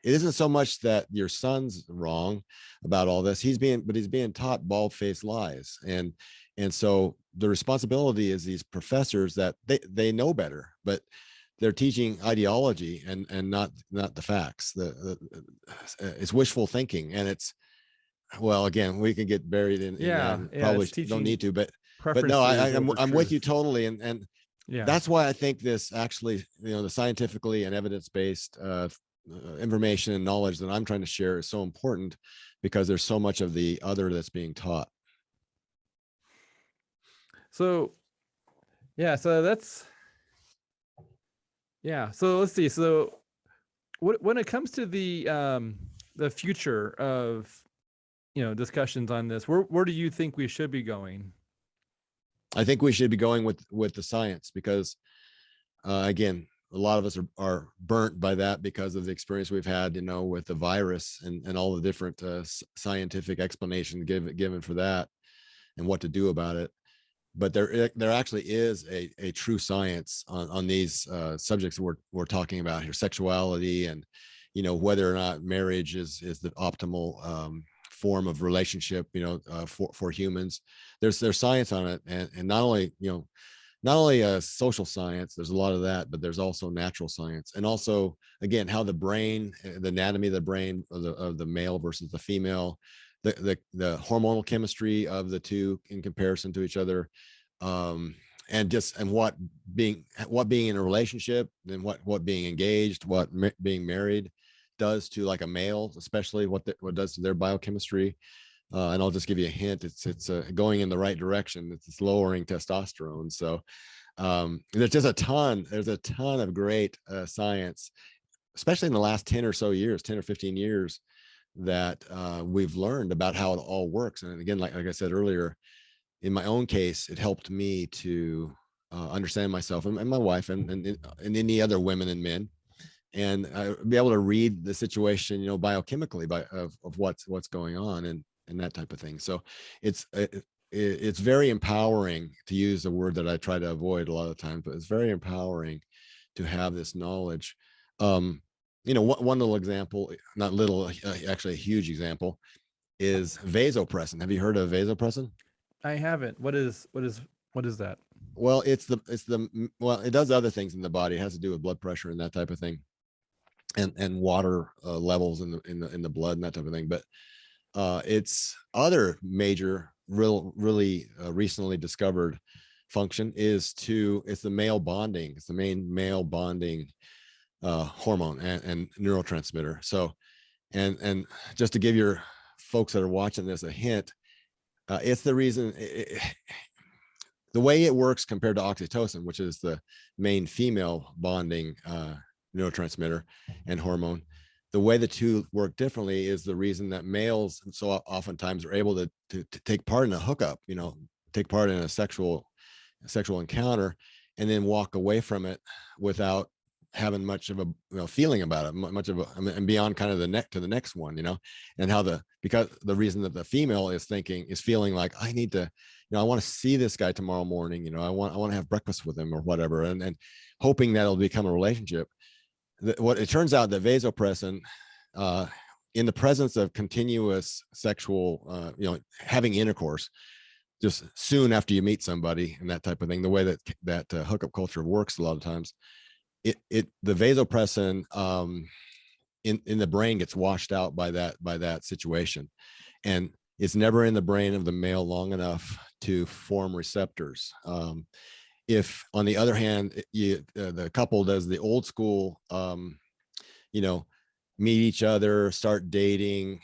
isn't so much that your son's wrong about all this. He's being taught bald-faced lies. And so the responsibility is these professors, that they know better, but they're teaching ideology and not the facts. It's wishful thinking. And it's, well, again, we can get buried in that, Yeah. and Yeah. probably It's don't teaching need to, but no, preferences I'm over with you truth. totally. And Yeah. that's why I think this actually, the scientifically and evidence-based information and knowledge that I'm trying to share is so important, because there's so much of the other that's being taught. So, yeah. So that's, yeah. So let's see. So when it comes to the future of, discussions on this, where do you think we should be going? I think we should be going with the science, because again, a lot of us are burnt by that because of the experience we've had, with the virus and all the different scientific explanations given for that and what to do about it. But there actually is a true science on these subjects we're talking about here: sexuality, and whether or not marriage is the optimal form of relationship, for humans. There's science on it, and not only social science, there's a lot of that, but there's also natural science, and also, again, how the brain, the anatomy of the brain of the male versus the female, the hormonal chemistry of the two in comparison to each other, and what being in a relationship, and what being engaged, what being married does to, like, a male, especially what does to their biochemistry. And I'll just give you a hint: it's going in the right direction. It's lowering testosterone. So there's a ton of great science, especially in the last 10 or 15 years, that we've learned about how it all works. And again, like I said earlier, in my own case, it helped me to understand myself and my wife, and any other women and men, and be able to read the situation, biochemically, of what's going on, and that type of thing. So it's very empowering, to use a word that I try to avoid a lot of times, but it's very empowering to have this knowledge. One little example, not little, actually a huge example, is vasopressin. Have you heard of vasopressin? I haven't. What is that? Well, it does other things in the body. It has to do with blood pressure and that type of thing. and water levels in the blood and that type of thing. But its other major, really recently discovered function is it's the male bonding. It's the main male bonding hormone and neurotransmitter. So, and just to give your folks that are watching this a hint, it's the reason the way it works compared to oxytocin, which is the main female bonding neurotransmitter and hormone. The way the two work differently is the reason that males so oftentimes are able to take part in a hookup, take part in a sexual encounter, and then walk away from it without having much of a feeling about it, and beyond kind of the next one, and because the reason that the female is feeling like, I need to, I want to see this guy tomorrow morning, I want to have breakfast with him or whatever, and hoping that it'll become a relationship. What it turns out that vasopressin, in the presence of continuous sexual, having intercourse, just soon after you meet somebody and that type of thing, the way that hookup culture works a lot of times, the vasopressin in the brain gets washed out by that situation, and it's never in the brain of the male long enough to form receptors. If, on the other hand, the couple does the old school, meet each other, start dating,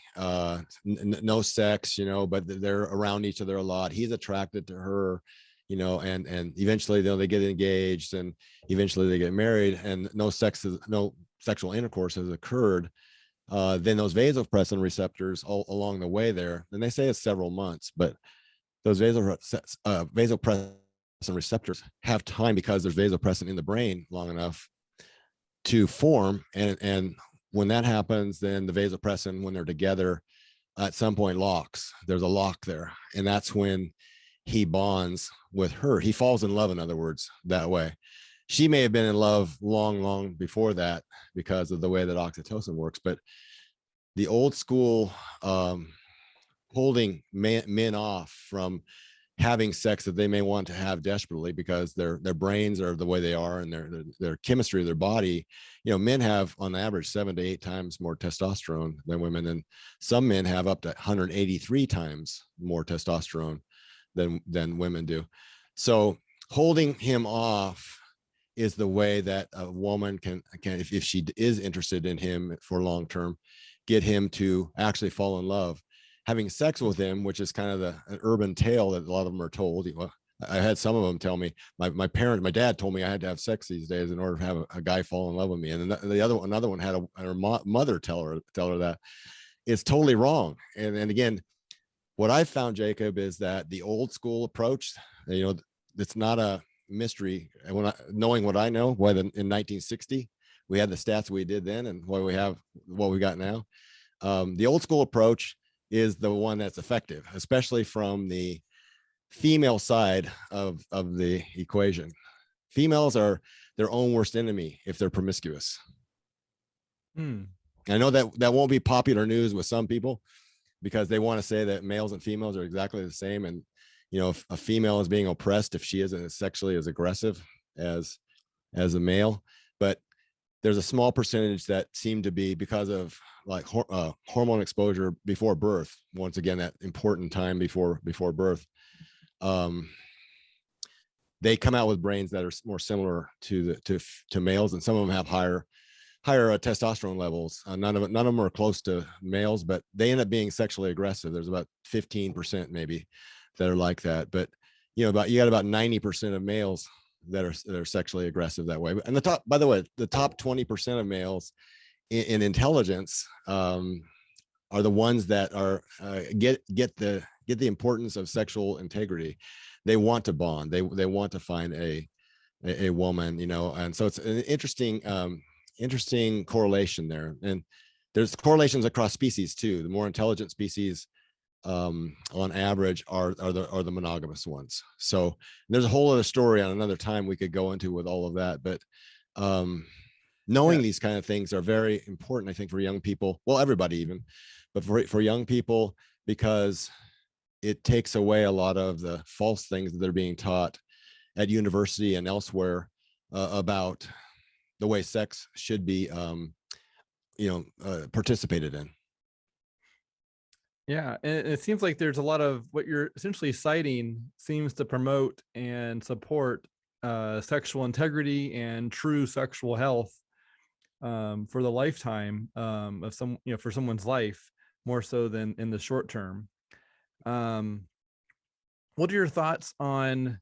no sex, but they're around each other a lot. He's attracted to her, and eventually they get engaged, and eventually they get married, and no sexual intercourse has occurred. Then those vasopressin receptors all along the way there, and they say it's several months, but those vasopressin receptors have time, because there's vasopressin in the brain long enough to form, and when that happens, then the vasopressin, when they're together, at some point locks. There's a lock there, and that's when he bonds with her. He falls in love, in other words, that way. She may have been in love long before that because of the way that oxytocin works, but the old school holding men off from having sex that they may want to have desperately because their brains are the way they are, and their chemistry of their body. Men have on average 7 to 8 times more testosterone than women, and some men have up to 183 times more testosterone than women do. So holding him off is the way that a woman can if she is interested in him for long term, get him to actually fall in love. Having sex with him, which is kind of an urban tale that a lot of them are told. I had some of them tell me, my dad told me I had to have sex these days in order to have a guy fall in love with me. And then another one had her mother tell her that. It's totally wrong. And again, what I found, Jacob, is that the old school approach, it's not a mystery. And knowing what I know, why in 1960 we had the stats we did then, and why we have what we got now, the old school approach is the one that's effective, especially from the female side of the equation. Females are their own worst enemy if they're promiscuous. I know that won't be popular news with some people, because they want to say that males and females are exactly the same. And, if a female is being oppressed if she isn't sexually as aggressive as a male. But there's a small percentage that seem to be, because of like hormone exposure before birth. Once again, that important time before birth, they come out with brains that are more similar to males, and some of them have higher testosterone levels. None of them are close to males, but they end up being sexually aggressive. There's about 15% maybe that are like that. But you got about 90% of males that are sexually aggressive that way. And by the way, the top 20% of males in intelligence are the ones that are get the importance of sexual integrity. They want to bond. They want to find a woman, and so it's an interesting correlation there. And there's correlations across species too. The more intelligent species, on average, are the monogamous ones. So there's a whole other story on another time we could go into with all of that. But knowing these kind of things are very important, I think, for young people. Well, everybody even, but for young people, because it takes away a lot of the false things that they're being taught at university and elsewhere about the way sex should be participated in. Yeah, and it seems like there's a lot of what you're essentially citing seems to promote and support sexual integrity and true sexual health for the lifetime of some, for someone's life, more so than in the short term. What are your thoughts on?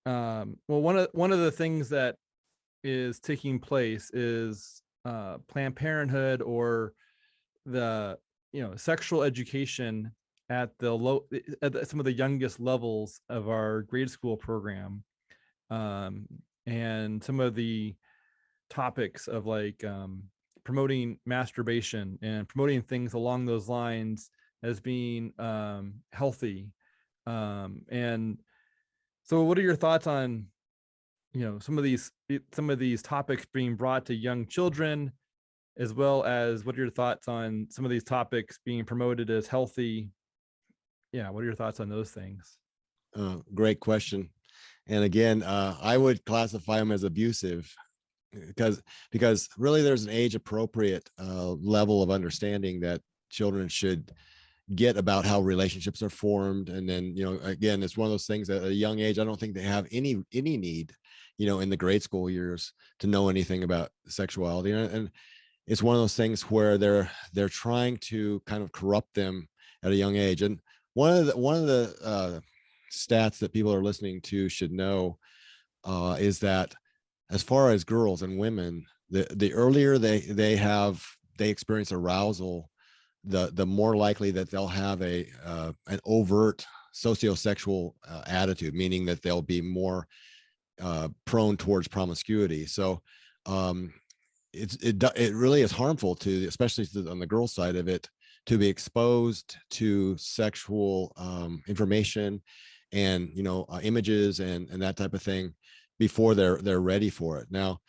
Well, one of the things that is taking place is Planned Parenthood, or the sexual education at some of the youngest levels of our grade school program, and some of the topics of like promoting masturbation and promoting things along those lines as being healthy. And so what are your thoughts on some of these topics being brought to young children, as well as what are your thoughts on some of these topics being promoted as healthy? Yeah, what are your thoughts on those things? Great question. And again, I would classify them as abusive, because really there's an age appropriate level of understanding that children should get about how relationships are formed. And then, again, it's one of those things at a young age, I don't think they have any need, in the grade school years to know anything about sexuality. And it's one of those things where they're trying to kind of corrupt them at a young age. And one of the stats that people are listening to should know is that as far as girls and women, the earlier they experience arousal, the more likely that they'll have an overt sociosexual attitude, meaning that they'll be more prone towards promiscuity. So it really is harmful to, especially on the girl side of it, to be exposed to sexual information and images and that type of thing before they're ready for it. Now,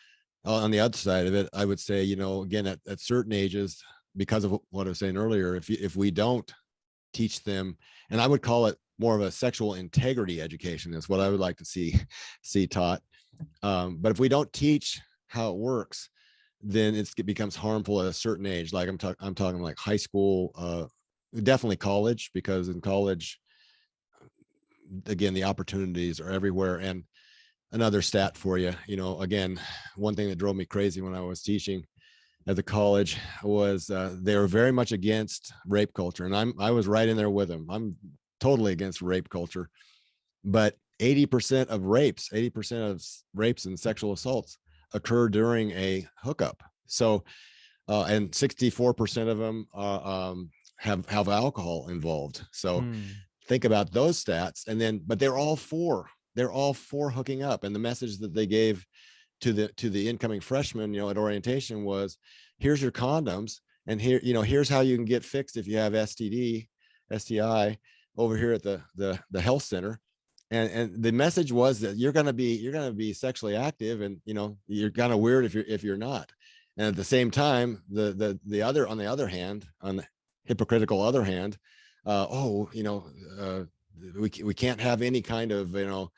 on the other side of it, I would say, again, at certain ages, because of what I was saying earlier, if we don't teach them, and I would call it more of a sexual integrity education, is what I would like to see taught. But if we don't teach how it works, then it becomes harmful at a certain age. Like I'm talking like high school, definitely college, because in college, again, the opportunities are everywhere. And another stat for you, again, one thing that drove me crazy when I was teaching at the college was they were very much against rape culture. And I was right in there with them. I'm totally against rape culture. But 80% of rapes and sexual assaults occur during a hookup. So, and 64% of them have alcohol involved. So think about those stats. And then, but they're all for hooking up. And the message that they gave to the incoming freshmen, at orientation was, here's your condoms, and here's how you can get fixed if you have STI over here at the health center. And the message was that you're going to be sexually active, and you're kind of weird if you're not. And at the same time, on the other hand, on the hypocritical other hand, we can't have any kind of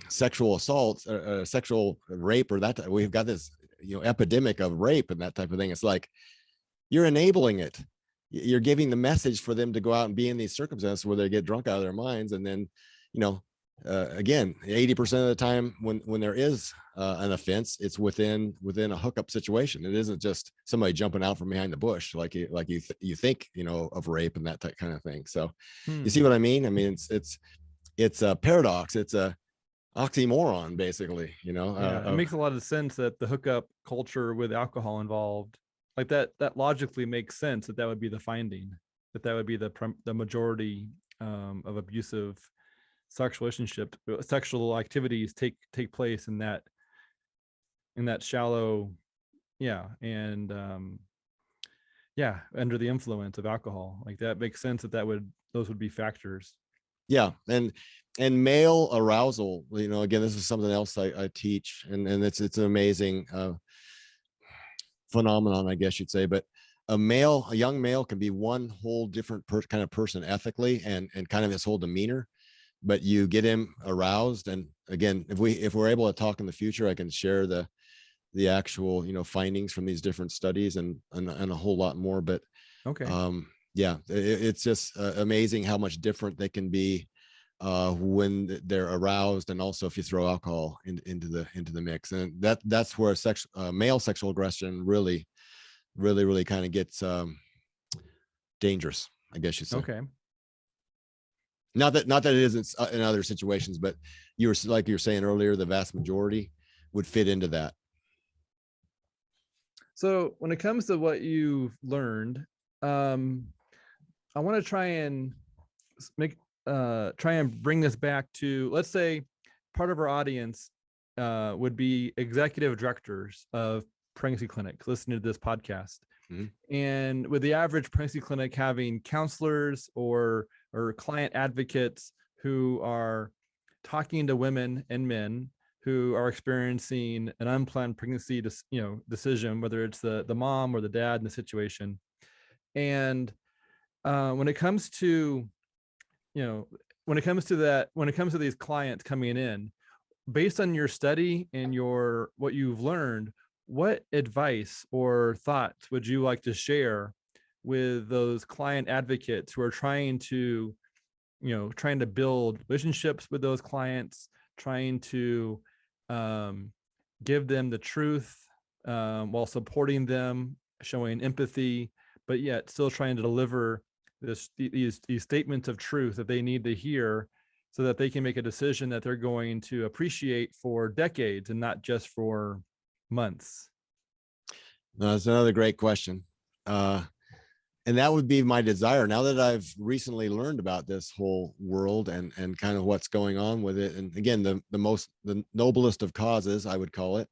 sexual assault, sexual rape, or that. We've got this epidemic of rape and that type of thing. It's like you're enabling it. You're giving the message for them to go out and be in these circumstances where they get drunk out of their minds. And then again, 80% of the time when there is an offense, it's within a hookup situation. It isn't just somebody jumping out from behind the bush like you think of rape and that kind of thing. So you see what I mean? I mean, it's a paradox. It's a oxymoron, basically. It makes a lot of sense that the hookup culture with alcohol involved, like that logically makes sense that would be the finding, that would be the majority of abusive sexual activities take place in that shallow, and under the influence of alcohol. Like that makes sense those would be factors. Yeah. And male arousal, again, this is something else I teach, and it's an amazing phenomenon, I guess you'd say. But a young male can be one whole different kind of person ethically, and kind of his whole demeanor, but you get him aroused. And again, if we're able to talk in the future, I can share the the actual, findings from these different studies and a whole lot more. But Okay. yeah, it's just amazing how much different they can be when they're aroused, and also if you throw alcohol into the mix. And that's where male sexual aggression really kind of gets dangerous, I guess you say. Okay. Not that it isn't in other situations, but like you were saying earlier, the vast majority would fit into that. So when it comes to what you've learned, I want to try and bring this back to, let's say, part of our audience would be executive directors of pregnancy clinics listening to this podcast. Mm-hmm. And with the average pregnancy clinic having counselors or client advocates who are talking to women and men who are experiencing an unplanned pregnancy decision, whether it's the mom or the dad in the situation. And when it comes to these clients coming in, based on your study and what you've learned, what advice or thoughts would you like to share with those client advocates who are trying to build relationships with those clients, trying to give them the truth while supporting them, showing empathy, but yet still trying to deliver these statements of truth that they need to hear so that they can make a decision that they're going to appreciate for decades and not just for months? No, that's another great question. And that would be my desire now that I've recently learned about this whole world and kind of what's going on with it. And again, the noblest of causes, I would call it.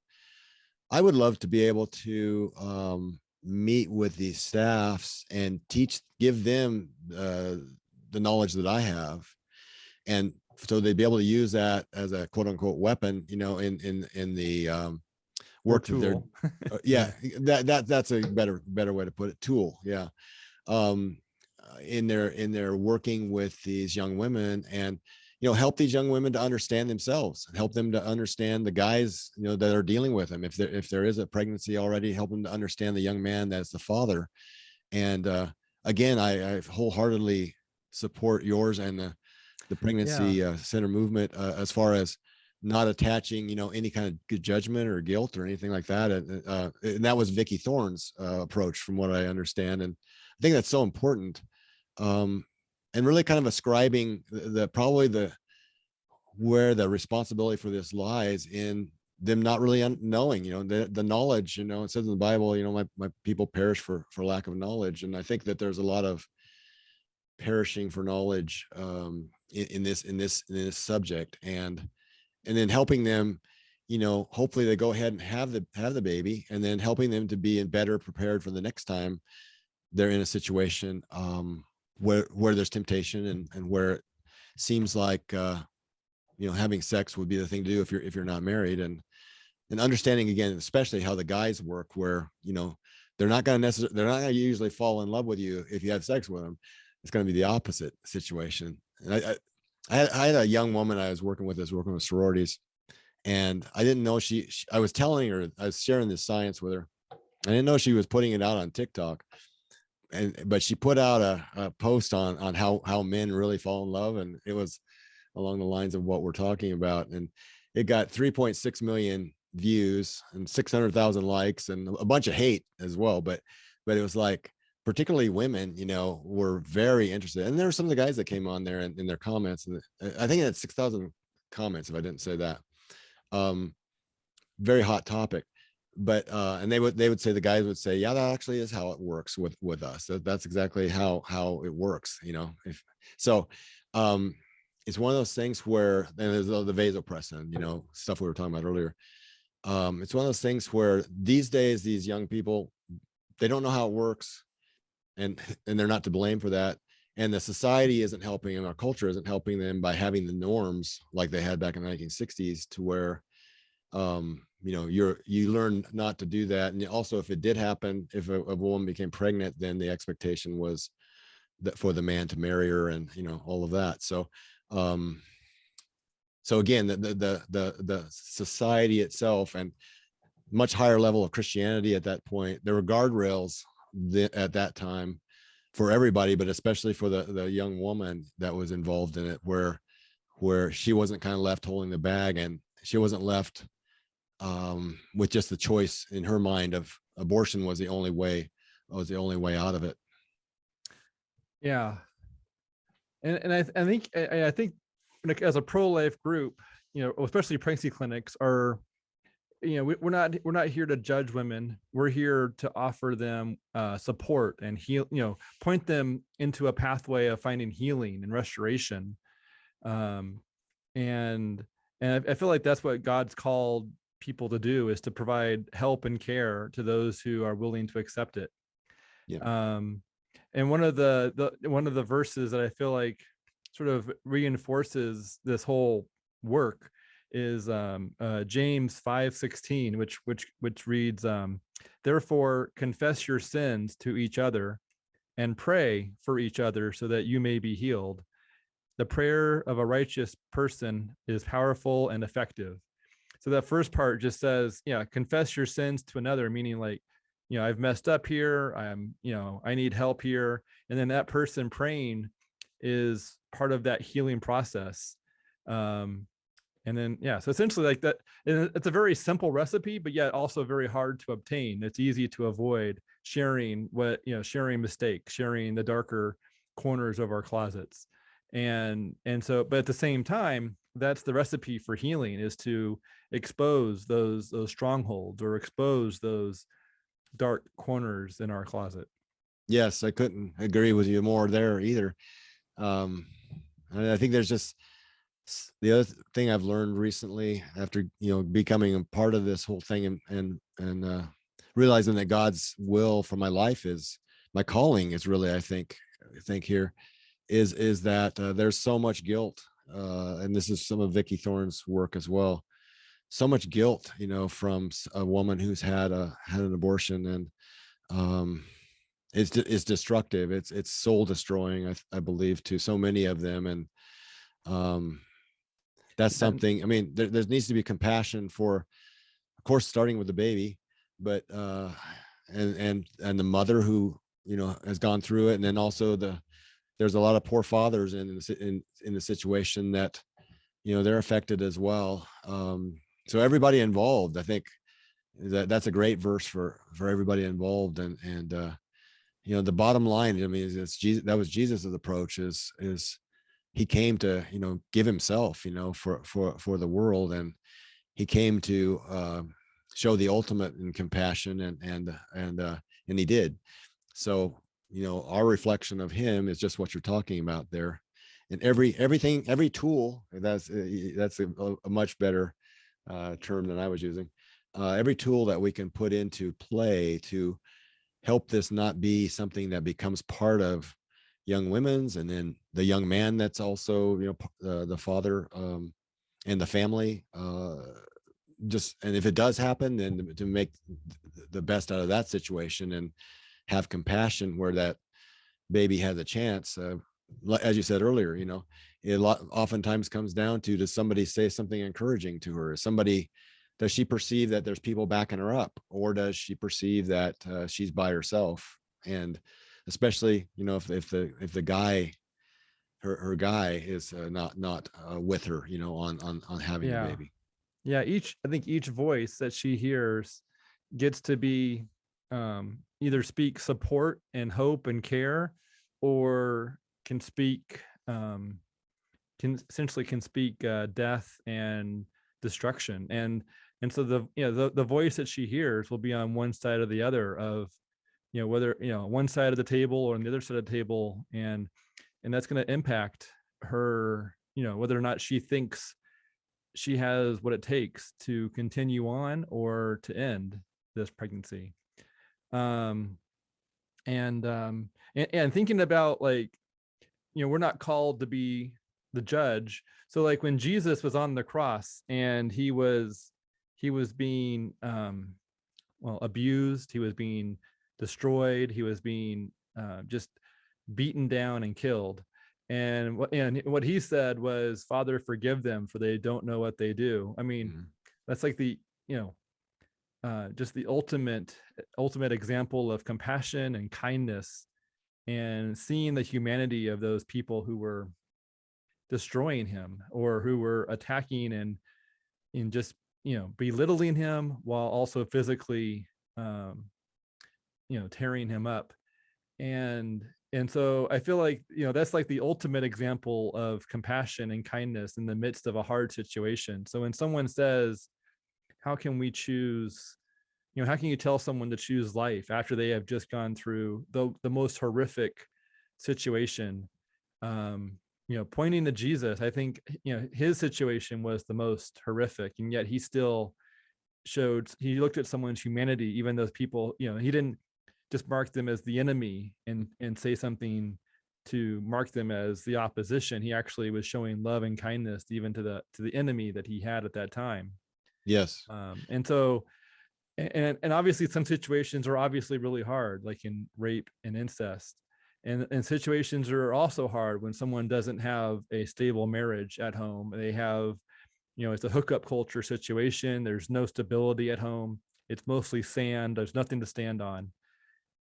I would love to be able to meet with these staffs and give them the knowledge that I have, and so they'd be able to use that as a quote unquote weapon, in the work tool. That's a better way to put it. Tool. Yeah. In their working with these young women, and help these young women to understand themselves, and help them to understand the guys that are dealing with them. If there is a pregnancy already, help them to understand the young man that's the father. And again, I wholeheartedly support yours and the pregnancy center movement as far as not attaching any kind of good judgment or guilt or anything like that. And that was Vicky Thorne's approach, from what I understand. And I think that's so important, and really kind of ascribing where the responsibility for this lies in them not really knowing, the knowledge. It says in the Bible, my people perish for lack of knowledge, and I think that there's a lot of perishing for knowledge in this subject, and then helping them. Hopefully they go ahead and have the baby, and then helping them to be better prepared for the next time they're in a situation where there's temptation, and where it seems like having sex would be the thing to do if you're not married, and understanding again, especially how the guys work, where they're not going to usually fall in love with you if you have sex with them. It's going to be the opposite situation. And I had a young woman I was working with sororities, and I didn't know I was telling her, I was sharing this science with her. I didn't know she was putting it out on TikTok. But she put out a post on how men really fall in love, and it was along the lines of what we're talking about, and it got 3.6 million views and 600,000 likes and a bunch of hate as well. But it was like, particularly women, were very interested, and there were some of the guys that came on there and in their comments, and I think it had 6,000 comments if I didn't say that. Very hot topic. But and they would say, the guys would say, yeah, that actually is how it works with us. That's exactly how it works, so it's one of those things where, and there's the Vasopressin, stuff we were talking about earlier. It's one of those things where these days, these young people, they don't know how it works, and they're not to blame for that. And the society isn't helping, and our culture isn't helping them by having the norms like they had back in the 1960s, to where you learn not to do that. And also, if it did happen, if a woman became pregnant, then the expectation was that for the man to marry her, and all of that. So again, the society itself, and much higher level of Christianity at that point. There were guardrails at that time for everybody, but especially for the young woman that was involved in it, where she wasn't kind of left holding the bag, and she wasn't left with just the choice in her mind of abortion was the only way out of it. Yeah. And I think like, as a pro-life group, especially pregnancy clinics are, we're not here to judge women. We're here to offer them support and heal, point them into a pathway of finding healing and restoration. And I feel like that's what God's called people to do, is to provide help and care to those who are willing to accept it. Yeah. And one of the verses that I feel like sort of reinforces this whole work is James 5:16, which reads, therefore confess your sins to each other and pray for each other so that you may be healed. The prayer of a righteous person is powerful and effective. So that first part just says, confess your sins to another, meaning like, I've messed up here. I need help here. And then that person praying is part of that healing process. And then, so essentially like that, it's a very simple recipe, but yet also very hard to obtain. It's easy to avoid sharing sharing mistakes, sharing the darker corners of our closets. And so, but at the same time, that's the recipe for healing, is to expose those strongholds, or expose those dark corners in our closet. Yes, I couldn't agree with you more there either. I think there's just the other thing I've learned recently after becoming a part of this whole thing, and realizing that God's will for my life is my calling is really, I think here is that there's so much guilt, and this is some of Vicki Thorne's work as well. So much guilt, from a woman who's had an abortion, and it's destructive. It's soul destroying, I believe, to so many of them. And that's something. I mean, there needs to be compassion for, of course, starting with the baby, but and the mother who has gone through it, and then also there's a lot of poor fathers in the situation that they're affected as well. So everybody involved, I think that's a great verse for everybody involved. And the bottom line, I mean, is Jesus. That was Jesus's approach. Is he came to give himself for the world, and he came to show the ultimate in compassion, and he did. So our reflection of him is just what you're talking about there. And every tool, that's a much better term than I was using. Every tool that we can put into play to help this not be something that becomes part of young women's, and then the young man that's also the father, and the family, and if it does happen, then to make the best out of that situation and have compassion where that baby has a chance. As you said earlier, it oftentimes comes down to, does somebody say something encouraging to her? Does she perceive that there's people backing her up, or does she perceive that she's by herself? And especially, if the guy, her guy is not with her, on having a baby. Yeah. I think each voice that she hears gets to be either speak support and hope and care, or can speak can speak death and destruction. And so the voice that she hears will be on one side or the other of whether one side of the table or on the other side of the table, and that's going to impact her, whether or not she thinks she has what it takes to continue on or to end this pregnancy. And thinking about, like, we're not called to be the judge. So like when Jesus was on the cross and he was being abused, he was being destroyed, he was being just beaten down and killed. And what he said was, "Father, forgive them, for they don't know what they do." I mean, that's like just the ultimate example of compassion and kindness, and seeing the humanity of those people who were destroying him or who were attacking and just belittling him while also physically tearing him up. And so I feel like that's like the ultimate example of compassion and kindness in the midst of a hard situation. So when someone says, how can we choose, how can you tell someone to choose life after they have just gone through the most horrific situation? Pointing to Jesus, I think his situation was the most horrific, and yet he still he looked at someone's humanity, even those people, he didn't just mark them as the enemy and say something to mark them as the opposition. He actually was showing love and kindness even to the enemy that he had at that time. Yes. And so, and obviously some situations are obviously really hard, like in rape and incest. And situations are also hard when someone doesn't have a stable marriage at home. They have, it's a hookup culture situation. There's no stability at home. It's mostly sand. There's nothing to stand on.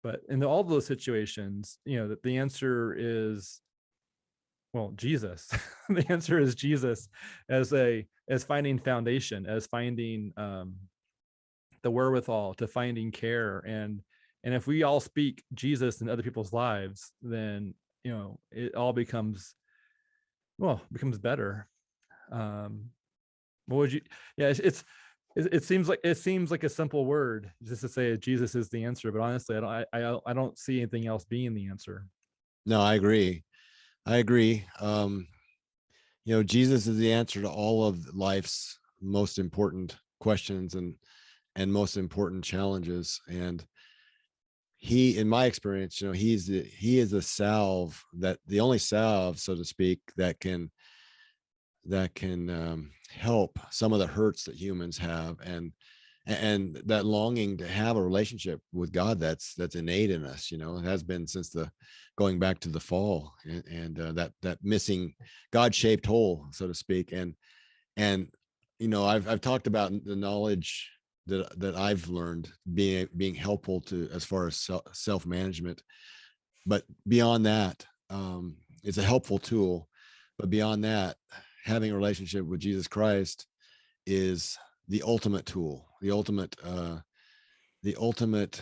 But in all those situations, the answer is, well, Jesus. The answer is Jesus as finding foundation, as finding the wherewithal to finding care. And if we all speak Jesus in other people's lives, then it all becomes better. What would you? Yeah, it seems like a simple word just to say Jesus is the answer, but honestly, I don't see anything else being the answer. No, I agree. Jesus is the answer to all of life's most important questions and most important challenges. And he, in my experience, he is the salve, that the only salve, so to speak, that can help some of the hurts that humans have, and that longing to have a relationship with God that's innate in us. It has been since going back to the fall, and that missing God-shaped hole, so to speak. And I've talked about the knowledge that I've learned being helpful to as far as self-management, but beyond that, it's a helpful tool. But beyond that, having a relationship with Jesus Christ is the ultimate tool, the ultimate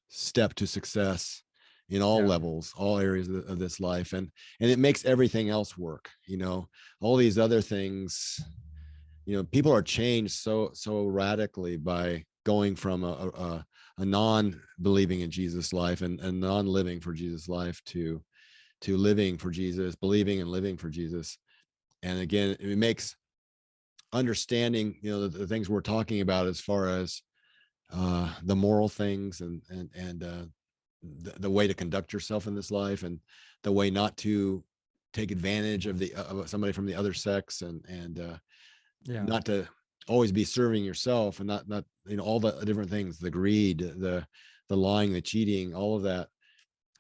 step to success in all levels, all areas of this life. And it makes everything else work. All these other things, people are changed so radically by going from a non-believing in Jesus life and non-living for Jesus life to living for Jesus, believing and living for Jesus. And again, it makes understanding, the things we're talking about as far as the moral things and the way to conduct yourself in this life, and the way not to take advantage of somebody from the other sex, and not to always be serving yourself, and not all the different things, the greed, the lying, the cheating, all of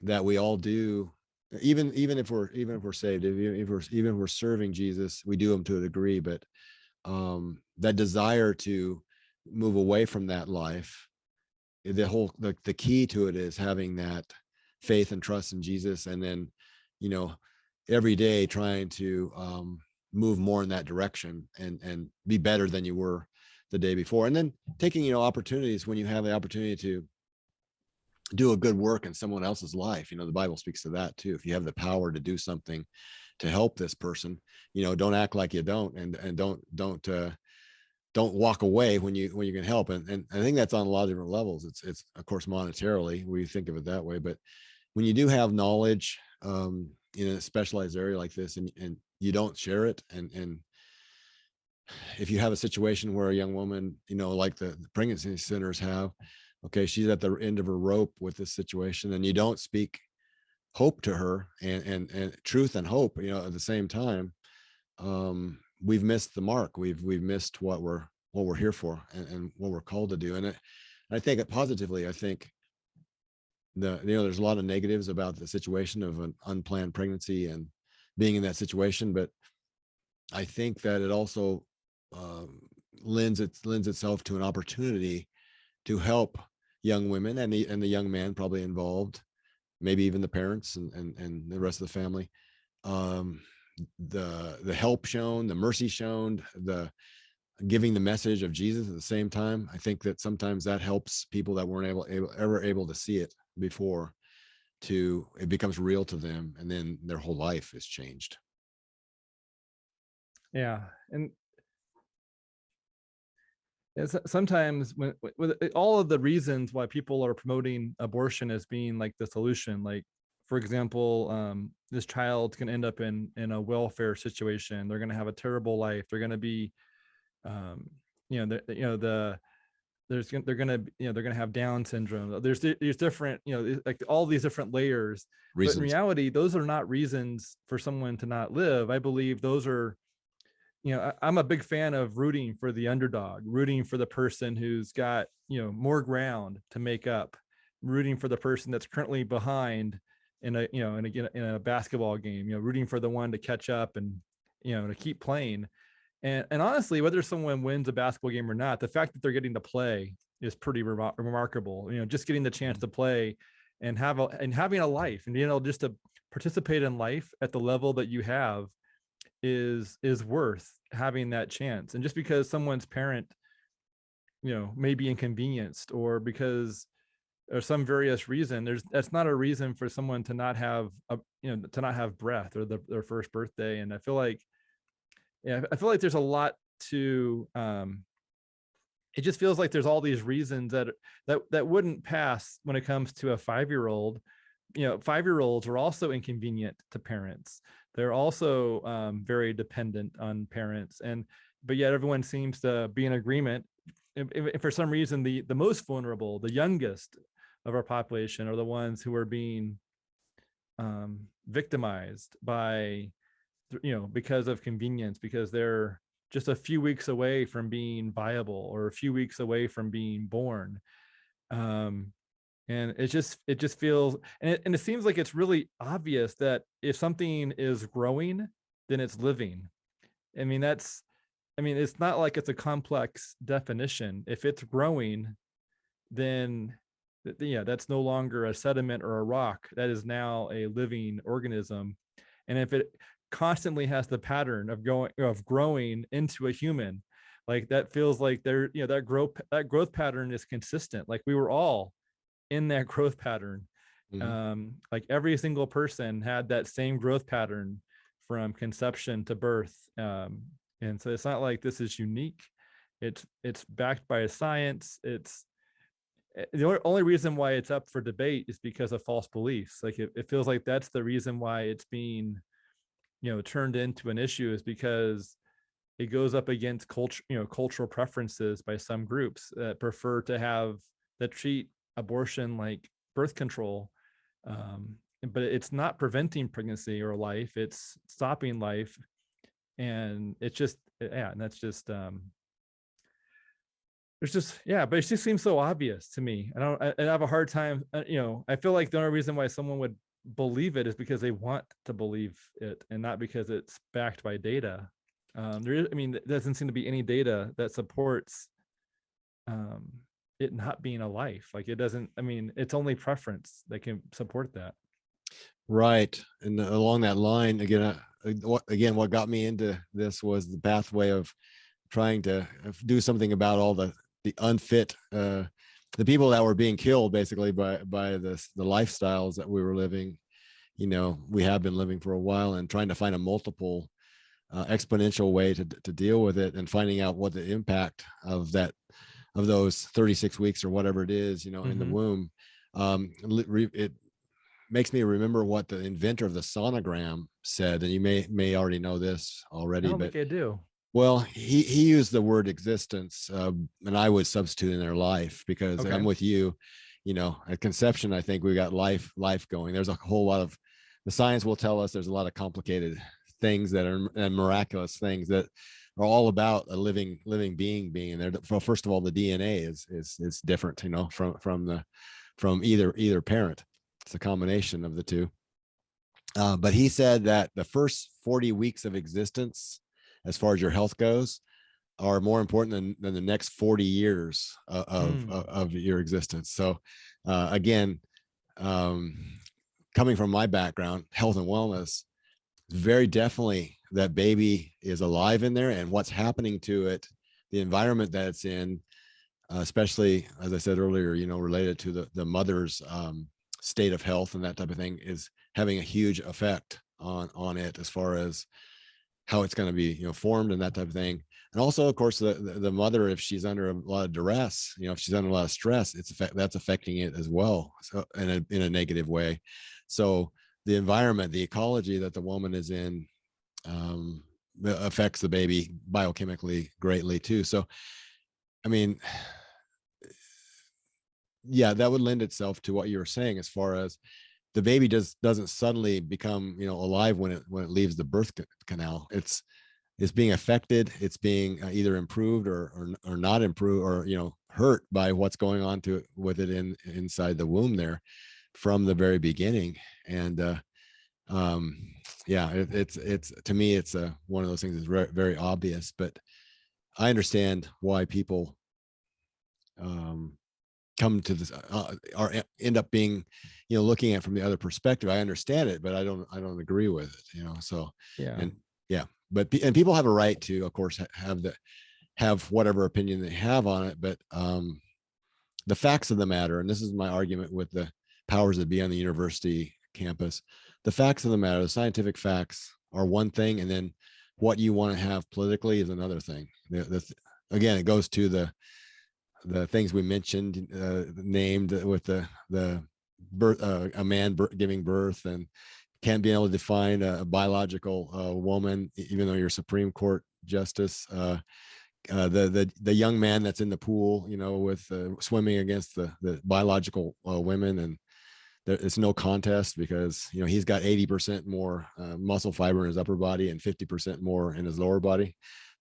that we all do. Even if we're saved, even if we're serving Jesus, we do them to a degree. But that desire to move away from that life, the key to it is having that faith and trust in Jesus, and then every day trying to move more in that direction and be better than you were the day before, and then taking opportunities when you have the opportunity to do a good work in someone else's life. The Bible speaks to that too. If you have the power to do something to help this person, don't act like you don't, and don't walk away when you can help. And I think that's on a lot of different levels. It's of course monetarily, we think of it that way, but when you do have knowledge in a specialized area like this, and you don't share it, and if you have a situation where a young woman, like the pregnancy centers have, okay, she's at the end of her rope with this situation, and you don't speak hope to her, and truth and hope, at the same time, we've missed the mark. We've missed what we're here for, and what we're called to do. And I think it positively, I think there's a lot of negatives about the situation of an unplanned pregnancy and being in that situation, but I think that it also lends itself to an opportunity to help young women and the young man probably involved, maybe even the parents and the rest of the family. The help shown, the mercy shown, the giving the message of Jesus at the same time. I think that sometimes that helps people that weren't ever able to see it before, to it becomes real to them, and then their whole life is changed. Yeah. And sometimes with all of the reasons why people are promoting abortion as being like the solution, like for example, this child can end up in a welfare situation. They're going to have a terrible life. They're going to be, they're going to have Down syndrome. There's different, like all these different layers. But in reality, those are not reasons for someone to not live. I believe those are, I'm a big fan of rooting for the underdog, rooting for the person who's got, more ground to make up, rooting for the person that's currently behind in a basketball game, rooting for the one to catch up and, to keep playing. And honestly, whether someone wins a basketball game or not, the fact that they're getting to play is pretty remarkable. Just getting the chance to play and having a life, and just to participate in life at the level that you have is worth having that chance. And just because someone's parent, may be inconvenienced, or because or some various reason, that's not a reason for someone to not have to not have breath or their first birthday. And I feel like there's a lot to it just feels like there's all these reasons that wouldn't pass when it comes to a 5-year-old. 5-year-olds are also inconvenient to parents. They're also very dependent on parents, but yet everyone seems to be in agreement. If for some reason the most vulnerable, the youngest of our population, are the ones who are being victimized by, because of convenience, because they're just a few weeks away from being viable or a few weeks away from being born. And it just feels, and it seems like it's really obvious that if something is growing, then it's living. It's not like it's a complex definition. If it's growing, then that's no longer a sediment or a rock. That is now a living organism. And if it constantly has the pattern of growing into a human, like that feels like that growth pattern is consistent. Like we were all in that growth pattern. Mm-hmm. Like every single person had that same growth pattern from conception to birth. And so it's not like this is unique. It's backed by science. It's the only reason why it's up for debate is because of false beliefs. Like it feels like that's the reason why it's being, turned into an issue, is because it goes up against cultural preferences by some groups that treat abortion like birth control. But it's not preventing pregnancy or life, it's stopping life. And it's just, and that's just, but it just seems so obvious to me. I have a hard time, I feel like the only reason why someone would believe it is because they want to believe it and not because it's backed by data. There doesn't seem to be any data that supports it not being a life. Like it doesn't, it's only preference that can support that. Right. And along that line, what got me into this was the pathway of trying to do something about all the unfit, the people that were being killed basically by the lifestyles that we were living, we have been living for a while, and trying to find a multiple exponential way to deal with it, and finding out what the impact of those 36 weeks or whatever it is, mm-hmm. in the womb. It makes me remember what the inventor of the sonogram said, and you may already know this already. I don't think I do. Well, he used the word existence, and I would substitute in their life, because I'm with you. At conception, I think we got life going. There's a whole lot of, the science will tell us there's a lot of complicated things that are, and miraculous things that are all about a living being in there. Well, first of all, the DNA is different, from either parent. It's a combination of the two. But he said that the first 40 weeks of existence, as far as your health goes, are more important than the next 40 years of your existence. So again, coming from my background, health and wellness, very definitely that baby is alive in there, and what's happening to it, the environment that it's in, especially as I said earlier, related to the mother's state of health and that type of thing, is having a huge effect on it as far as how it's going to be, formed and that type of thing. And also, of course, the mother, if she's under a lot of duress, if she's under a lot of stress, that's affecting it as well, so in a negative way. So the environment, the ecology that the woman is in, affects the baby biochemically greatly too. So, I mean, yeah, that would lend itself to what you were saying as far as the baby doesn't suddenly become, alive when it leaves the birth canal. It's being affected. It's being either improved or not improved, or hurt by what's going on with it inside the womb there from the very beginning. And yeah, it's to me, it's one of those things that's very obvious, but I understand why people come to this or end up being, looking at it from the other perspective. I understand it, but I don't agree with it, so. Yeah. And yeah, and people have a right to, of course, have whatever opinion they have on it, but the facts of the matter, and this is my argument with the powers that be on the university campus, the facts of the matter, the scientific facts are one thing, and then what you want to have politically is another thing. Again, it goes to the things we mentioned, named with the birth, a man giving birth, and can't be able to define a biological woman, even though you're Supreme Court justice. The young man that's in the pool, with swimming against the biological women, and it's no contest because he's got 80% more muscle fiber in his upper body and 50% more in his lower body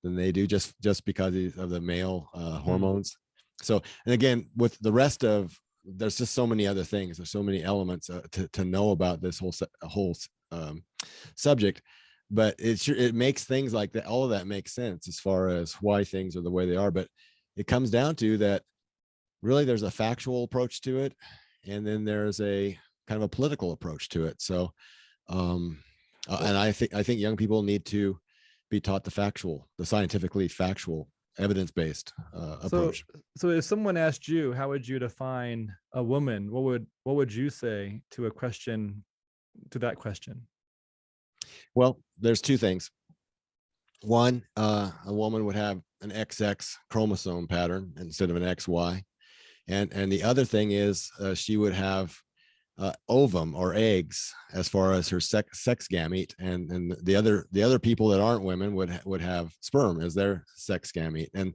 than they do, just because of the male hormones. So, and again, with the rest of, there's just so many other things. There's so many elements to know about this whole subject, but it makes things like that. All of that makes sense as far as why things are the way they are. But it comes down to that. Really, there's a factual approach to it, and then there's a kind of a political approach to it. So, and I think young people need to be taught the scientifically factual, evidence-based approach. So if someone asked you, how would you define a woman? What would you say to that question? Well, there's two things. One, a woman would have an XX chromosome pattern instead of an XY. And the other thing is she would have ovum or eggs as far as her sex gamete, and the other people that aren't women would have sperm as their sex gamete, and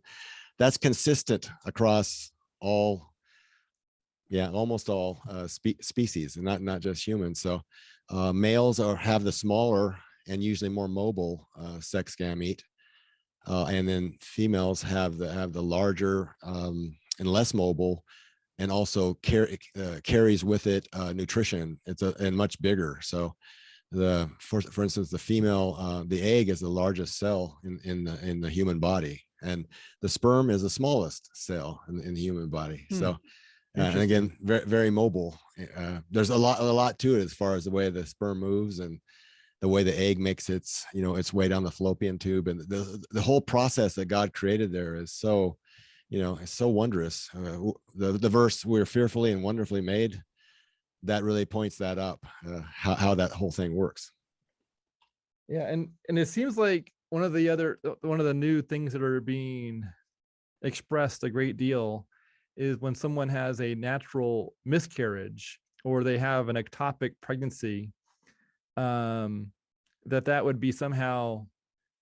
that's consistent across almost all species, and not just humans. So males have the smaller and usually more mobile sex gamete, and then females have the larger and less mobile, and also carries with it nutrition. And much bigger. So for instance, the female, the egg is the largest cell in the human body, and the sperm is the smallest cell in the human body. So and again, very, very mobile. There's a lot to it as far as the way the sperm moves and the way the egg makes its way down the fallopian tube, and the whole process that God created there is so, it's so wondrous. The verse, "We're fearfully and wonderfully made," that really points that up, how that whole thing works. Yeah, and it seems like one of the new things that are being expressed a great deal is when someone has a natural miscarriage or they have an ectopic pregnancy, that would be somehow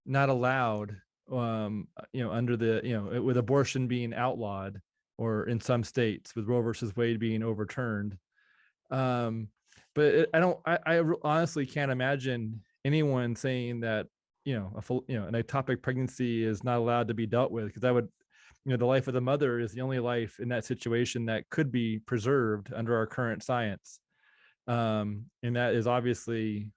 not allowed, under the, with abortion being outlawed, or in some states with Roe versus Wade being overturned. But I honestly can't imagine anyone saying that, an ectopic pregnancy is not allowed to be dealt with, because that would, the life of the mother is the only life in that situation that could be preserved under our current science. And that is obviously,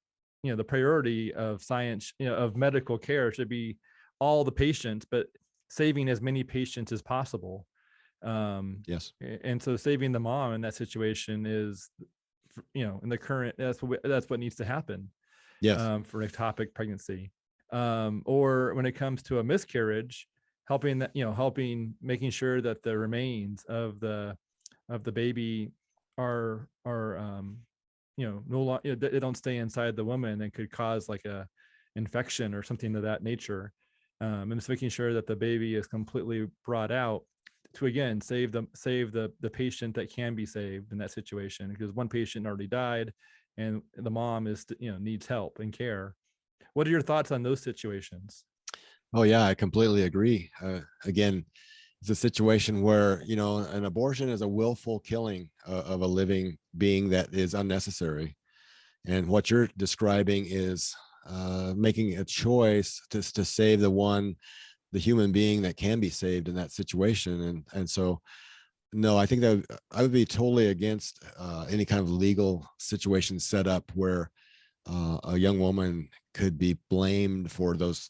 the priority of science, of medical care should be all the patients. But saving as many patients as possible. Yes. And so saving the mom in that situation is, in the current, that's what needs to happen, Yes. for ectopic pregnancy. Or when it comes to a miscarriage, making sure that the remains of the baby are no longer, they don't stay inside the woman and could cause like a infection or something of that nature. And it's making sure that the baby is completely brought out to, again, save the patient that can be saved in that situation, because one patient already died and the mom is, needs help and care. What are your thoughts on those situations? Oh yeah, I completely agree. Again, it's a situation where, an abortion is a willful killing of a living being that is unnecessary. And what you're describing is making a choice to save the human being that can be saved in that situation. And so, no, I think that I would be totally against any kind of legal situation set up where a young woman could be blamed for those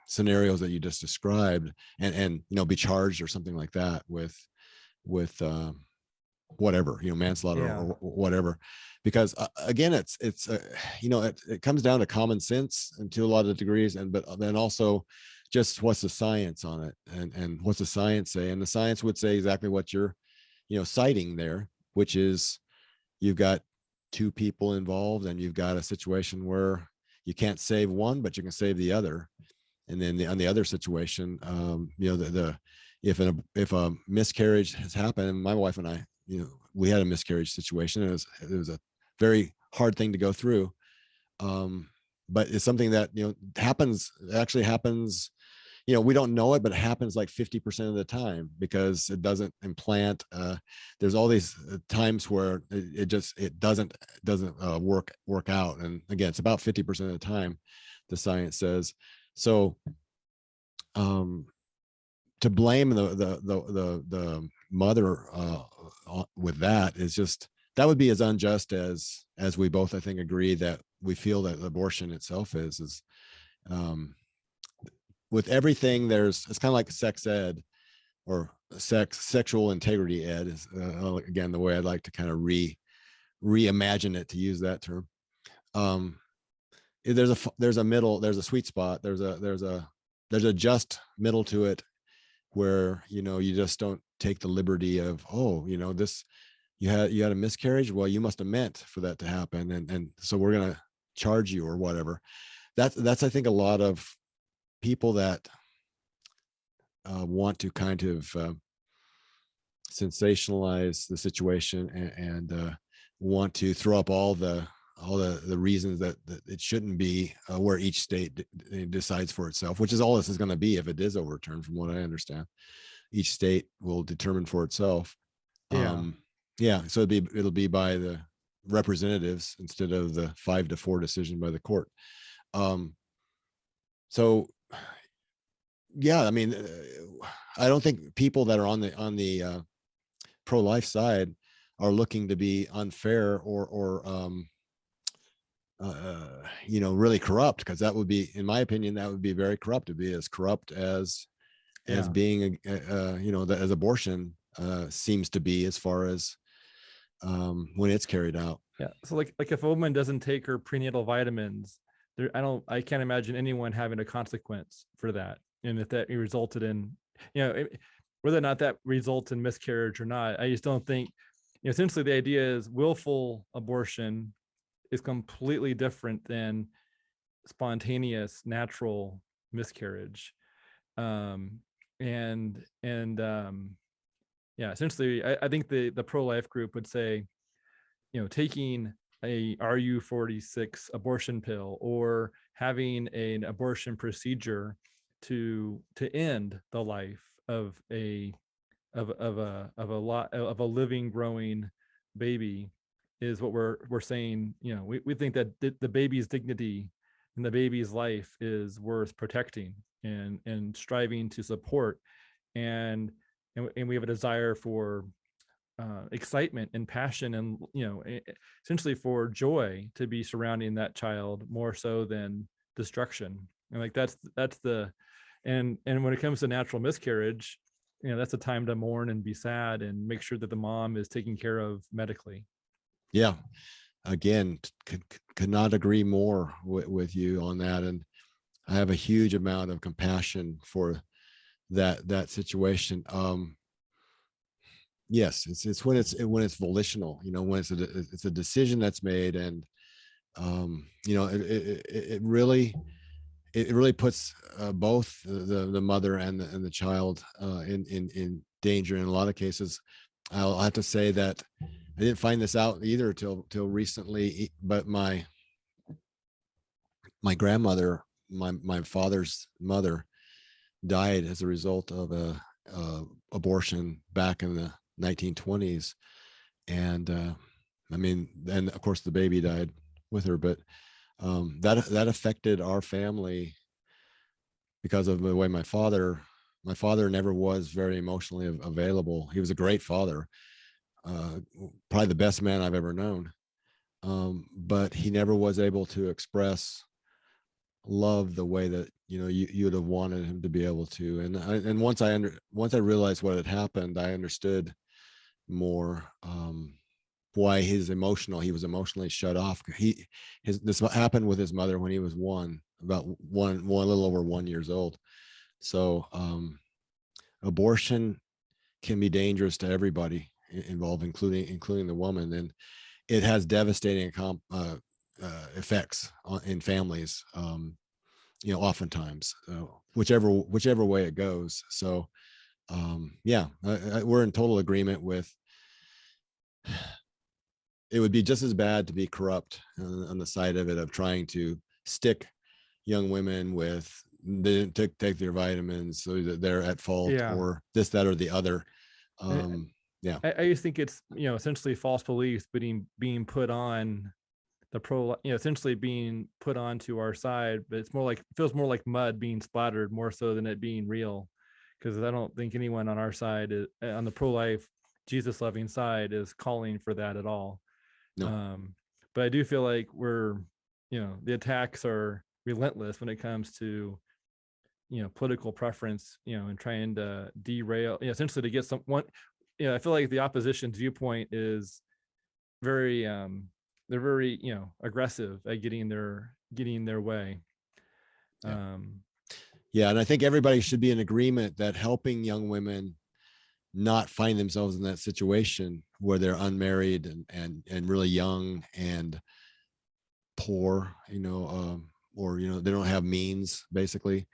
scenarios that you just described, and be charged or something like that with whatever, manslaughter Yeah. or whatever, because again, it comes down to common sense and to a lot of degrees, but then also just what's the science on it, and what's the science say, and the science would say exactly what you're citing there, which is you've got two people involved, and you've got a situation where you can't save one, but you can save the other. And then on the other situation, if a miscarriage has happened, and my wife and I, we had a miscarriage situation. It was a very hard thing to go through. But it's something that, actually happens, we don't know it, but it happens like 50% of the time because it doesn't implant. There's all these times where it doesn't work out. And again, it's about 50% of the time, the science says. So to blame the mother with that is just, that would be as unjust as we both, I think, agree that we feel that abortion itself is. With everything, it's kind of like sex ed, or sexual integrity ed is again the way I'd like to kind of reimagine it, to use that term. There's a sweet spot. There's a just middle to it, where you just don't take the liberty of, this, you had a miscarriage, well, you must have meant for that to happen, and so we're gonna charge you or whatever. That's I think a lot of people that want to kind of sensationalize the situation, and want to throw up all the reasons that it shouldn't be, where each state decides for itself, which is all this is going to be if it is overturned, from what I understand. Each state will determine for itself. Yeah. Yeah, so it'll be by the representatives instead of the 5-4 decision by the court. So yeah, I mean, I don't think people that are on the pro-life side are looking to be unfair or really corrupt, because that would be, in my opinion, that would be very corrupt, to be as corrupt as Yeah. being as abortion seems to be, as far as when it's carried out. Yeah. So like if a woman doesn't take her prenatal vitamins, I can't imagine anyone having a consequence for that. And if that resulted in, whether or not that results in miscarriage or not, I just don't think, essentially the idea is willful abortion is completely different than spontaneous natural miscarriage. Yeah, essentially I think the pro-life group would say, taking a RU46 abortion pill or having an abortion procedure to end the life of a living, growing baby is what we're saying. We think that the baby's dignity and the baby's life is worth protecting and striving to support, and we have a desire for excitement and passion, and essentially for joy to be surrounding that child more so than destruction. And like that's the And when it comes to natural miscarriage, that's a time to mourn and be sad and make sure that the mom is taken care of medically. Yeah. Again, could not agree more with you on that. And I have a huge amount of compassion for that situation. Yes, it's when it's volitional, when it's a decision that's made. And it really puts both the mother and the child in danger in a lot of cases. I'll have to say that I didn't find this out either till recently, but my grandmother, my father's mother, died as a result of a abortion back in the 1920s. And I mean, then of course the baby died with her, but that affected our family because of the way my father never was very emotionally available. He was a great father, probably the best man I've ever known, but he never was able to express love the way that you'd have wanted him to be able to. And once I realized what had happened, I understood more why he was emotionally shut off. This happened with his mother when he was about one a little over 1 year old. So abortion can be dangerous to everybody involved, including the woman, and it has devastating effects in families, oftentimes, whichever way it goes. So we're in total agreement with, it would be just as bad to be corrupt on the side of it, of trying to stick young women with, they didn't take their vitamins, so that they're at fault, or this, that, or the other. I just think it's essentially false beliefs being put on the essentially being put onto our side, but it feels more like mud being splattered more so than it being real, because I don't think anyone on our side on the pro-life, Jesus loving side is calling for that at all. No. But I do feel like the attacks are relentless when it comes to political preference, and trying to derail, essentially to get someone. I feel like the opposition's viewpoint is very they're very aggressive at getting their way. And I think everybody should be in agreement that helping young women not find themselves in that situation where they're unmarried and really young and poor, or they don't have means, basically.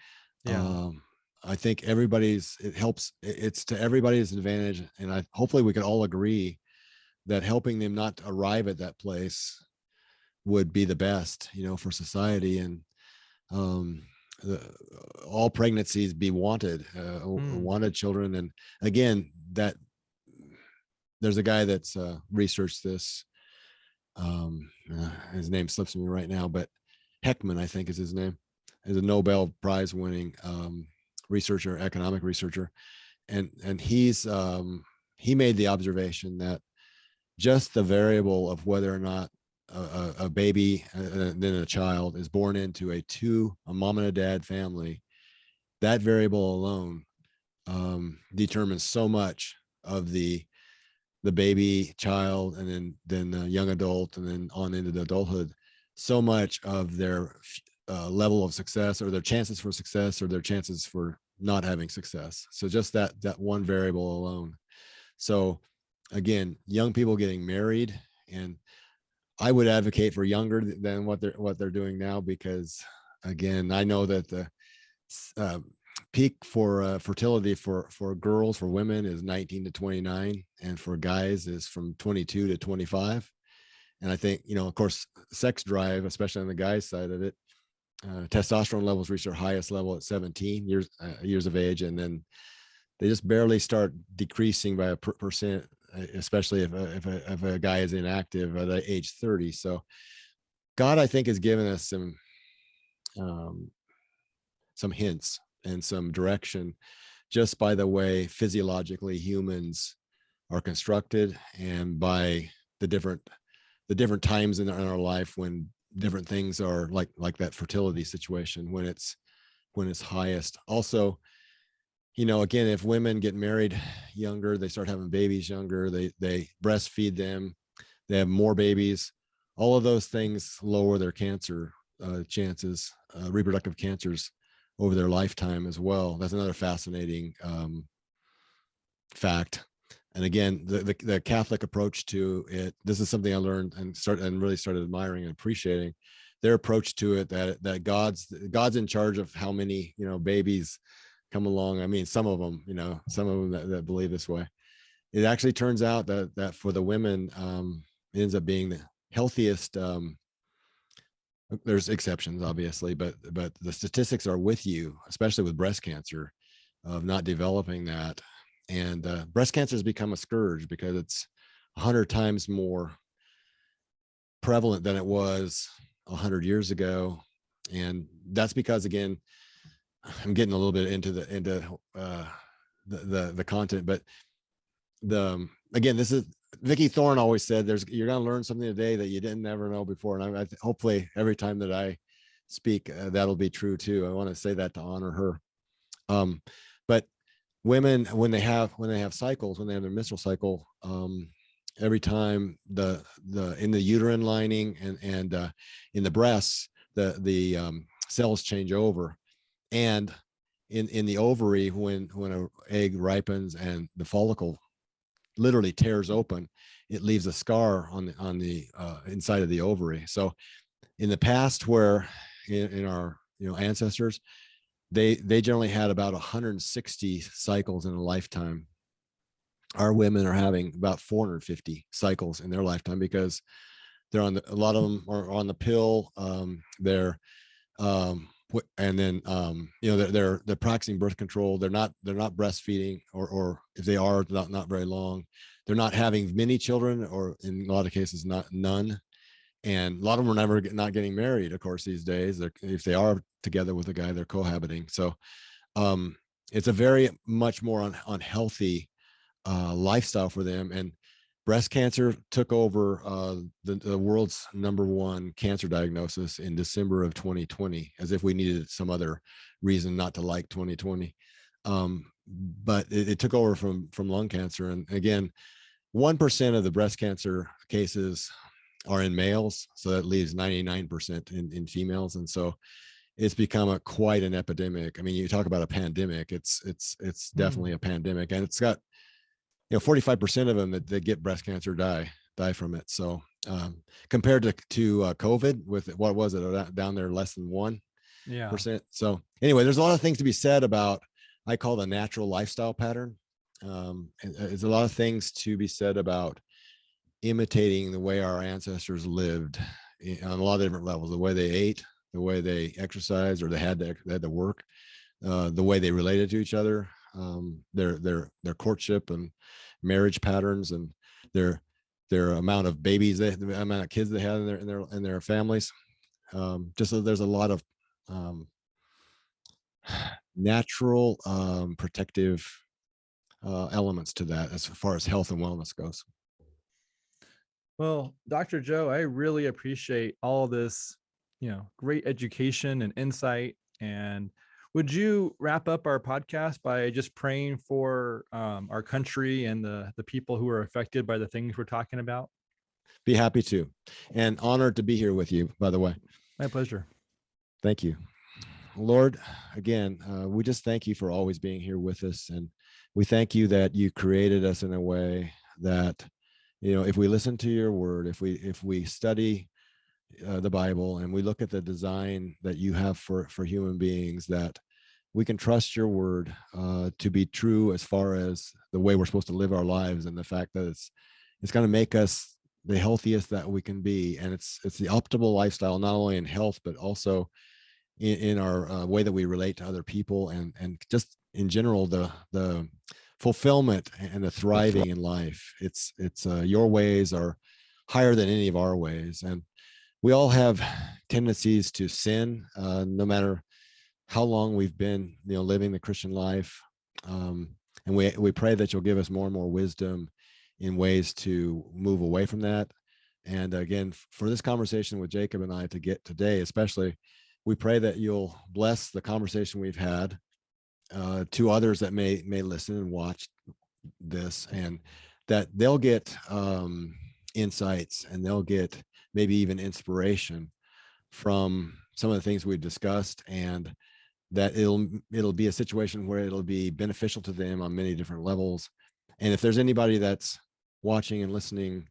I think it's to everybody's advantage, and hopefully we can all agree that helping them not arrive at that place would be the best, for society. And all pregnancies be wanted, wanted children. And again, that there's a guy that's researched this. His name slips me right now, but Heckman, I think is his name, is a Nobel Prize winning researcher, economic researcher. And he made the observation that just the variable of whether or not a baby and then a child is born into a mom and a dad family, that variable alone determines so much of the baby, child, and then young adult, and then on into the adulthood, so much of their level of success, or their chances for success, or their chances for not having success. So just that one variable alone. So again, young people getting married, and I would advocate for younger than what they're doing now, because again, I know that the peak for fertility for girls, for women, is 19 to 29, and for guys is from 22 to 25. And I think, of course, sex drive, especially on the guys' side of it, testosterone levels reach their highest level at 17 years of age, and then they just barely start decreasing by a percent, especially if a guy is inactive at age 30. So God, I think, has given us some hints and some direction just by the way physiologically humans are constructed, and by the different times in our life when different things are like that fertility situation, when it's when it's highest. Also, you know, again, if women get married younger, they start having babies younger, they breastfeed them, they have more babies. All of those things lower their cancer chances, reproductive cancers over their lifetime as well. That's another fascinating fact. And again, the Catholic approach to it, this is something I learned and really started admiring and appreciating their approach to it, that God's in charge of how many, you know, babies come along. I mean, some of them, you know, some of them that believe this way. It actually turns out that for the women, it ends up being the healthiest. There's exceptions, obviously, but the statistics are with you, especially with breast cancer, of not developing that. And breast cancer has become a scourge because it's 100 times more prevalent than it was 100 years ago. And that's because, again, I'm getting a little bit into the content, but again, this is Vicki Thorne always said, you're going to learn something today that you didn't ever know before. And I hopefully every time that I speak, that'll be true too. I want to say that to honor her. But women, when they have cycles, when they have their menstrual cycle, every time in the uterine lining and in the breasts, the cells change over. And in the ovary, when an egg ripens and the follicle literally tears open, it leaves a scar on the inside of the ovary. So in the past, where in our, you know, ancestors, they generally had about 160 cycles in a lifetime. Our women are having about 450 cycles in their lifetime because a lot of them are on the pill. And then you know, they're practicing birth control. They're not breastfeeding, or if they are, not very long. They're not having many children, or in a lot of cases none. And a lot of them are not getting married, of course, these days. If they are together with a guy, they're cohabiting. So it's a very much more unhealthy lifestyle for them. And breast cancer took over the world's #1 cancer diagnosis in December of 2020, as if we needed some other reason not to like 2020. But it took over from lung cancer. And again, 1% of the breast cancer cases are in males, so that leaves 99% in females. And so it's become quite an epidemic. I mean, you talk about a pandemic, it's definitely a pandemic. And it's got, you know, 45% of them that get breast cancer die from it. So compared to COVID, with what was it, down there less than 1%. Yeah. So anyway, there's a lot of things to be said about, I call the natural lifestyle pattern. There's a lot of things to be said about imitating the way our ancestors lived on a lot of different levels, the way they ate, the way they exercised, or they had to work, the way they related to each other, their courtship and marriage patterns, and their amount of babies, the amount of kids they had in their families. Just so there's a lot of natural protective elements to that as far as health and wellness goes. Well, Dr. Joe, I really appreciate all this, you know, great education and insight. And would you wrap up our podcast by just praying for our country and the people who are affected by the things we're talking about? Be happy to, and honored to be here with you, by the way. My pleasure. Thank you. Lord, again, we just thank you for always being here with us. And we thank you that you created us in a way that, you know, if we listen to your word, if we study the Bible, and we look at the design that you have for human beings, that we can trust your word to be true as far as the way we're supposed to live our lives, and the fact that it's going to make us the healthiest that we can be. And it's the optimal lifestyle, not only in health, but also in our way that we relate to other people, and just in general, the fulfillment and the thriving in life. It's your ways are higher than any of our ways. And we all have tendencies to sin, no matter how long we've been, you know, living the Christian life. And we pray that you'll give us more and more wisdom in ways to move away from that. And again, for this conversation with Jacob and I to get today, especially, we pray that you'll bless the conversation we've had to others that may listen and watch this, and that they'll get insights, and they'll get maybe even inspiration from some of the things we've discussed, and that it'll be a situation where it'll be beneficial to them on many different levels. And if there's anybody that's watching and listening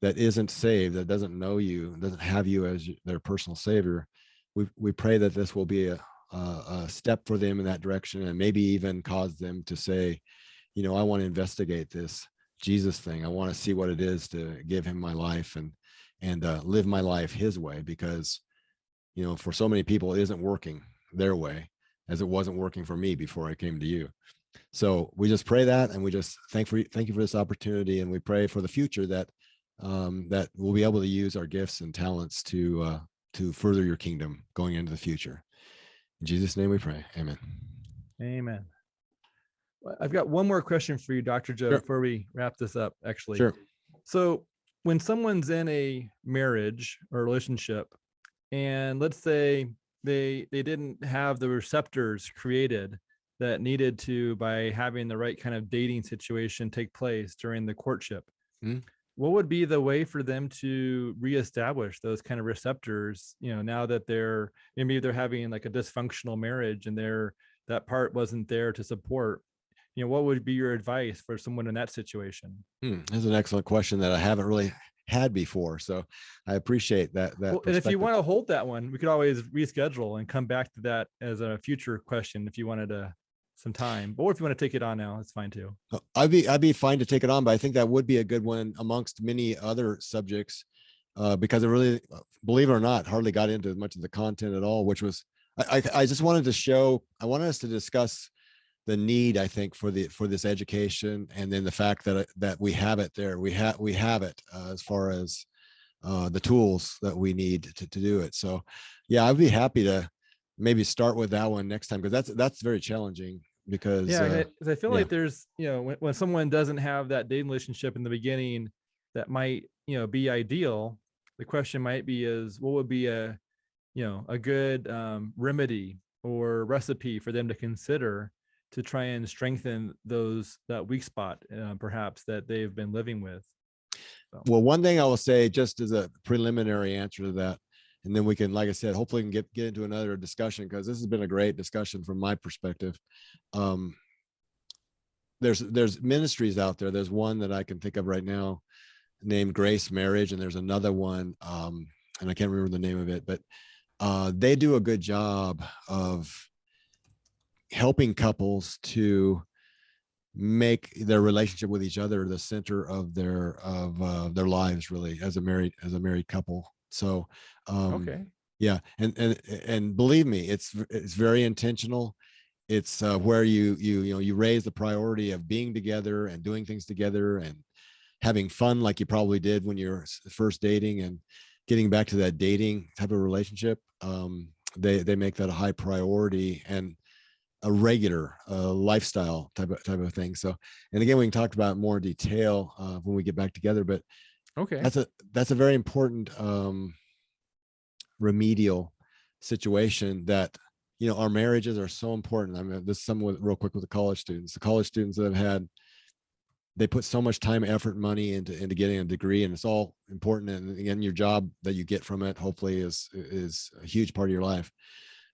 that isn't saved, that doesn't know you, doesn't have you as their personal savior, we pray that this will be a step for them in that direction, and maybe even cause them to say, I want to investigate this Jesus thing. I want to see what it is to give him my life and live my life his way, because for so many people it isn't working their way, as it wasn't working for me before I came to you. So we just pray that, and we just thank you for this opportunity, and we pray for the future that that we'll be able to use our gifts and talents to further your kingdom going into the future. In Jesus' name we pray. Amen. Amen. I've got one more question for you, Dr. Joe, Sure. before we wrap this up, actually. Sure. So when someone's in a marriage or relationship, and let's say they didn't have the receptors created that needed to, by having the right kind of dating situation take place during the courtship, what would be the way for them to reestablish those kind of receptors, now that maybe they're having like a dysfunctional marriage and that part wasn't there to support? What would be your advice for someone in that situation? That's an excellent question that I haven't really had before, so I appreciate that. Well, and if you want to hold that one, we could always reschedule and come back to that as a future question if you wanted some time, or if you want to take it on now, it's fine too. I'd be fine to take it on, but I think that would be a good one amongst many other subjects, because I really, believe it or not, hardly got into much of the content at all, which was I just wanted to show, I wanted us to discuss the need, I think, for this education, and then the fact that we have it there. We have it as far as the tools that we need to do it. So yeah, I'd be happy to maybe start with that one next time, because that's very challenging, because I feel like there's, when someone doesn't have that dating relationship in the beginning that might, be ideal, the question might be is, what would be a good remedy or recipe for them to consider to try and strengthen that weak spot, perhaps, that they've been living with? So. Well, one thing I will say, just as a preliminary answer to that, and then we can, like I said, hopefully can get into another discussion, because this has been a great discussion from my perspective. There's ministries out there. There's one that I can think of right now named Grace Marriage, and there's another one, and I can't remember the name of it, but they do a good job of helping couples to make their relationship with each other the center of their lives, really, as a married couple. So okay. Yeah, and believe me, it's very intentional. It's where you raise the priority of being together and doing things together and having fun, like you probably did when you're first dating, and getting back to that dating type of relationship. They make that a high priority and a regular lifestyle type of thing. So, and again, we can talk about more detail when we get back together, but okay, that's a very important remedial situation that, our marriages are so important. I mean, this is something real quick with the college students that I've had. They put so much time, effort, money into getting a degree, and it's all important. And again, your job that you get from it, hopefully, is a huge part of your life.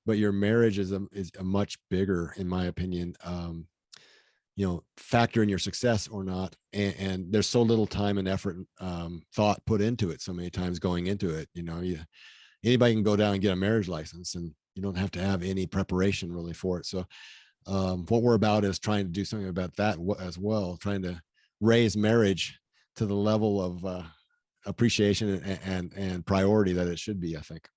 But your marriage is a much bigger, in my opinion, factor in your success or not. And there's so little time and effort, thought put into it so many times going into it. Anybody can go down and get a marriage license, and you don't have to have any preparation really for it. So what we're about is trying to do something about that as well, trying to raise marriage to the level of appreciation and priority that it should be, I think.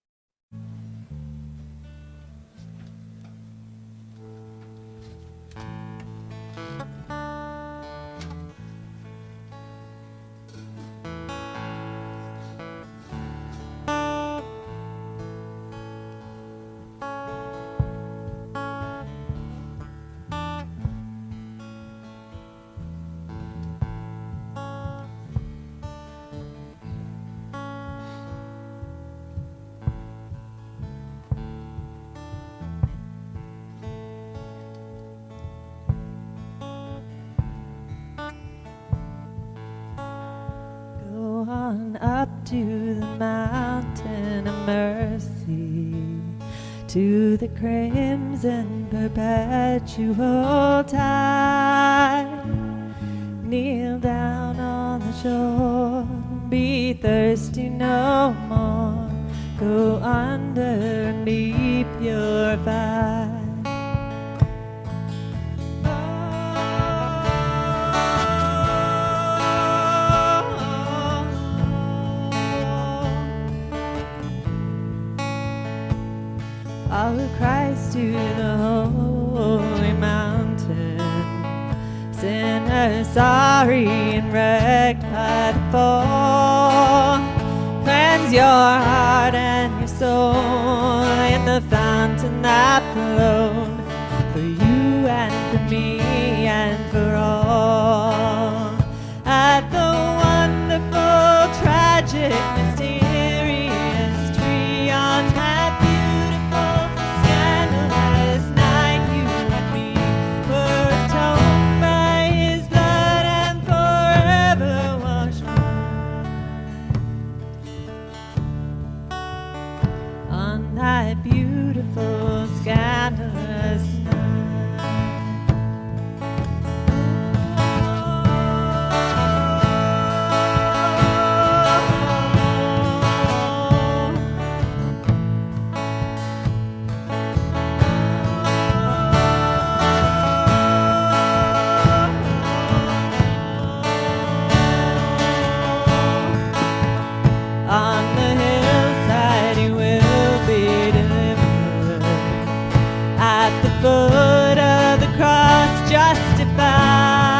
on up to the mountain of mercy, to the crimson perpetual tide. Kneel down on the shore, be thirsty no more, go under and be purified. Follow Christ to the holy mountain, sinners sorry and wrecked by the fall. Cleanse your heart and your soul in the fountain that flowed for you and for me and for all. At the wonderful, tragic, mysterious tree on that beautiful, scandalous night, you and me were atoned by his blood and forever washed on that beautiful, scandalous night. On the hillside you will be delivered, at the foot of the cross justified,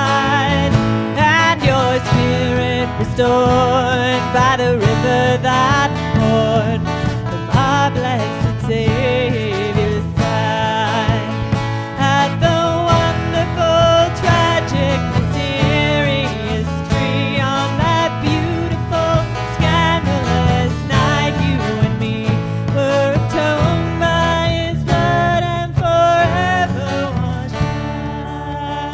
and your spirit restored by the river that poured from our blessed Savior's side. At the wonderful, tragic, mysterious tree on that beautiful, scandalous night, you and me were atoned by his blood and forever washed white.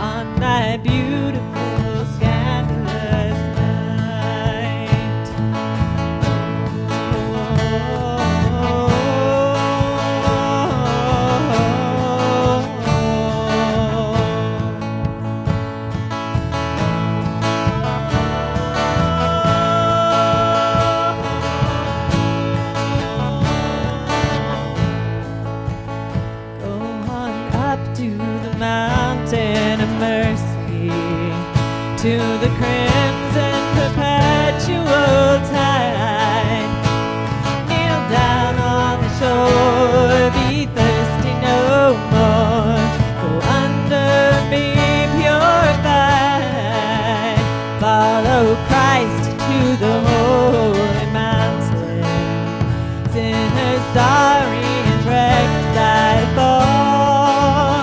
On that beautiful, scandalous night. Go on up to the mountain of mercy, to the crimson perpetual tide. Kneel down on the shore, be thirsty no more, go under and be purified. Follow Christ to the holy mountain, sinners sorry and wrecked by the fall.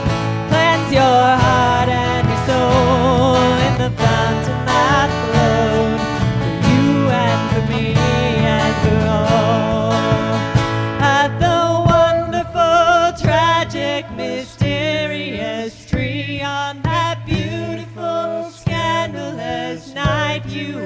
Cleanse your heart and your soul in the fountain that flowed for you and for me and for all. At the wonderful, tragic, mysterious tree on that beautiful, scandalous night, you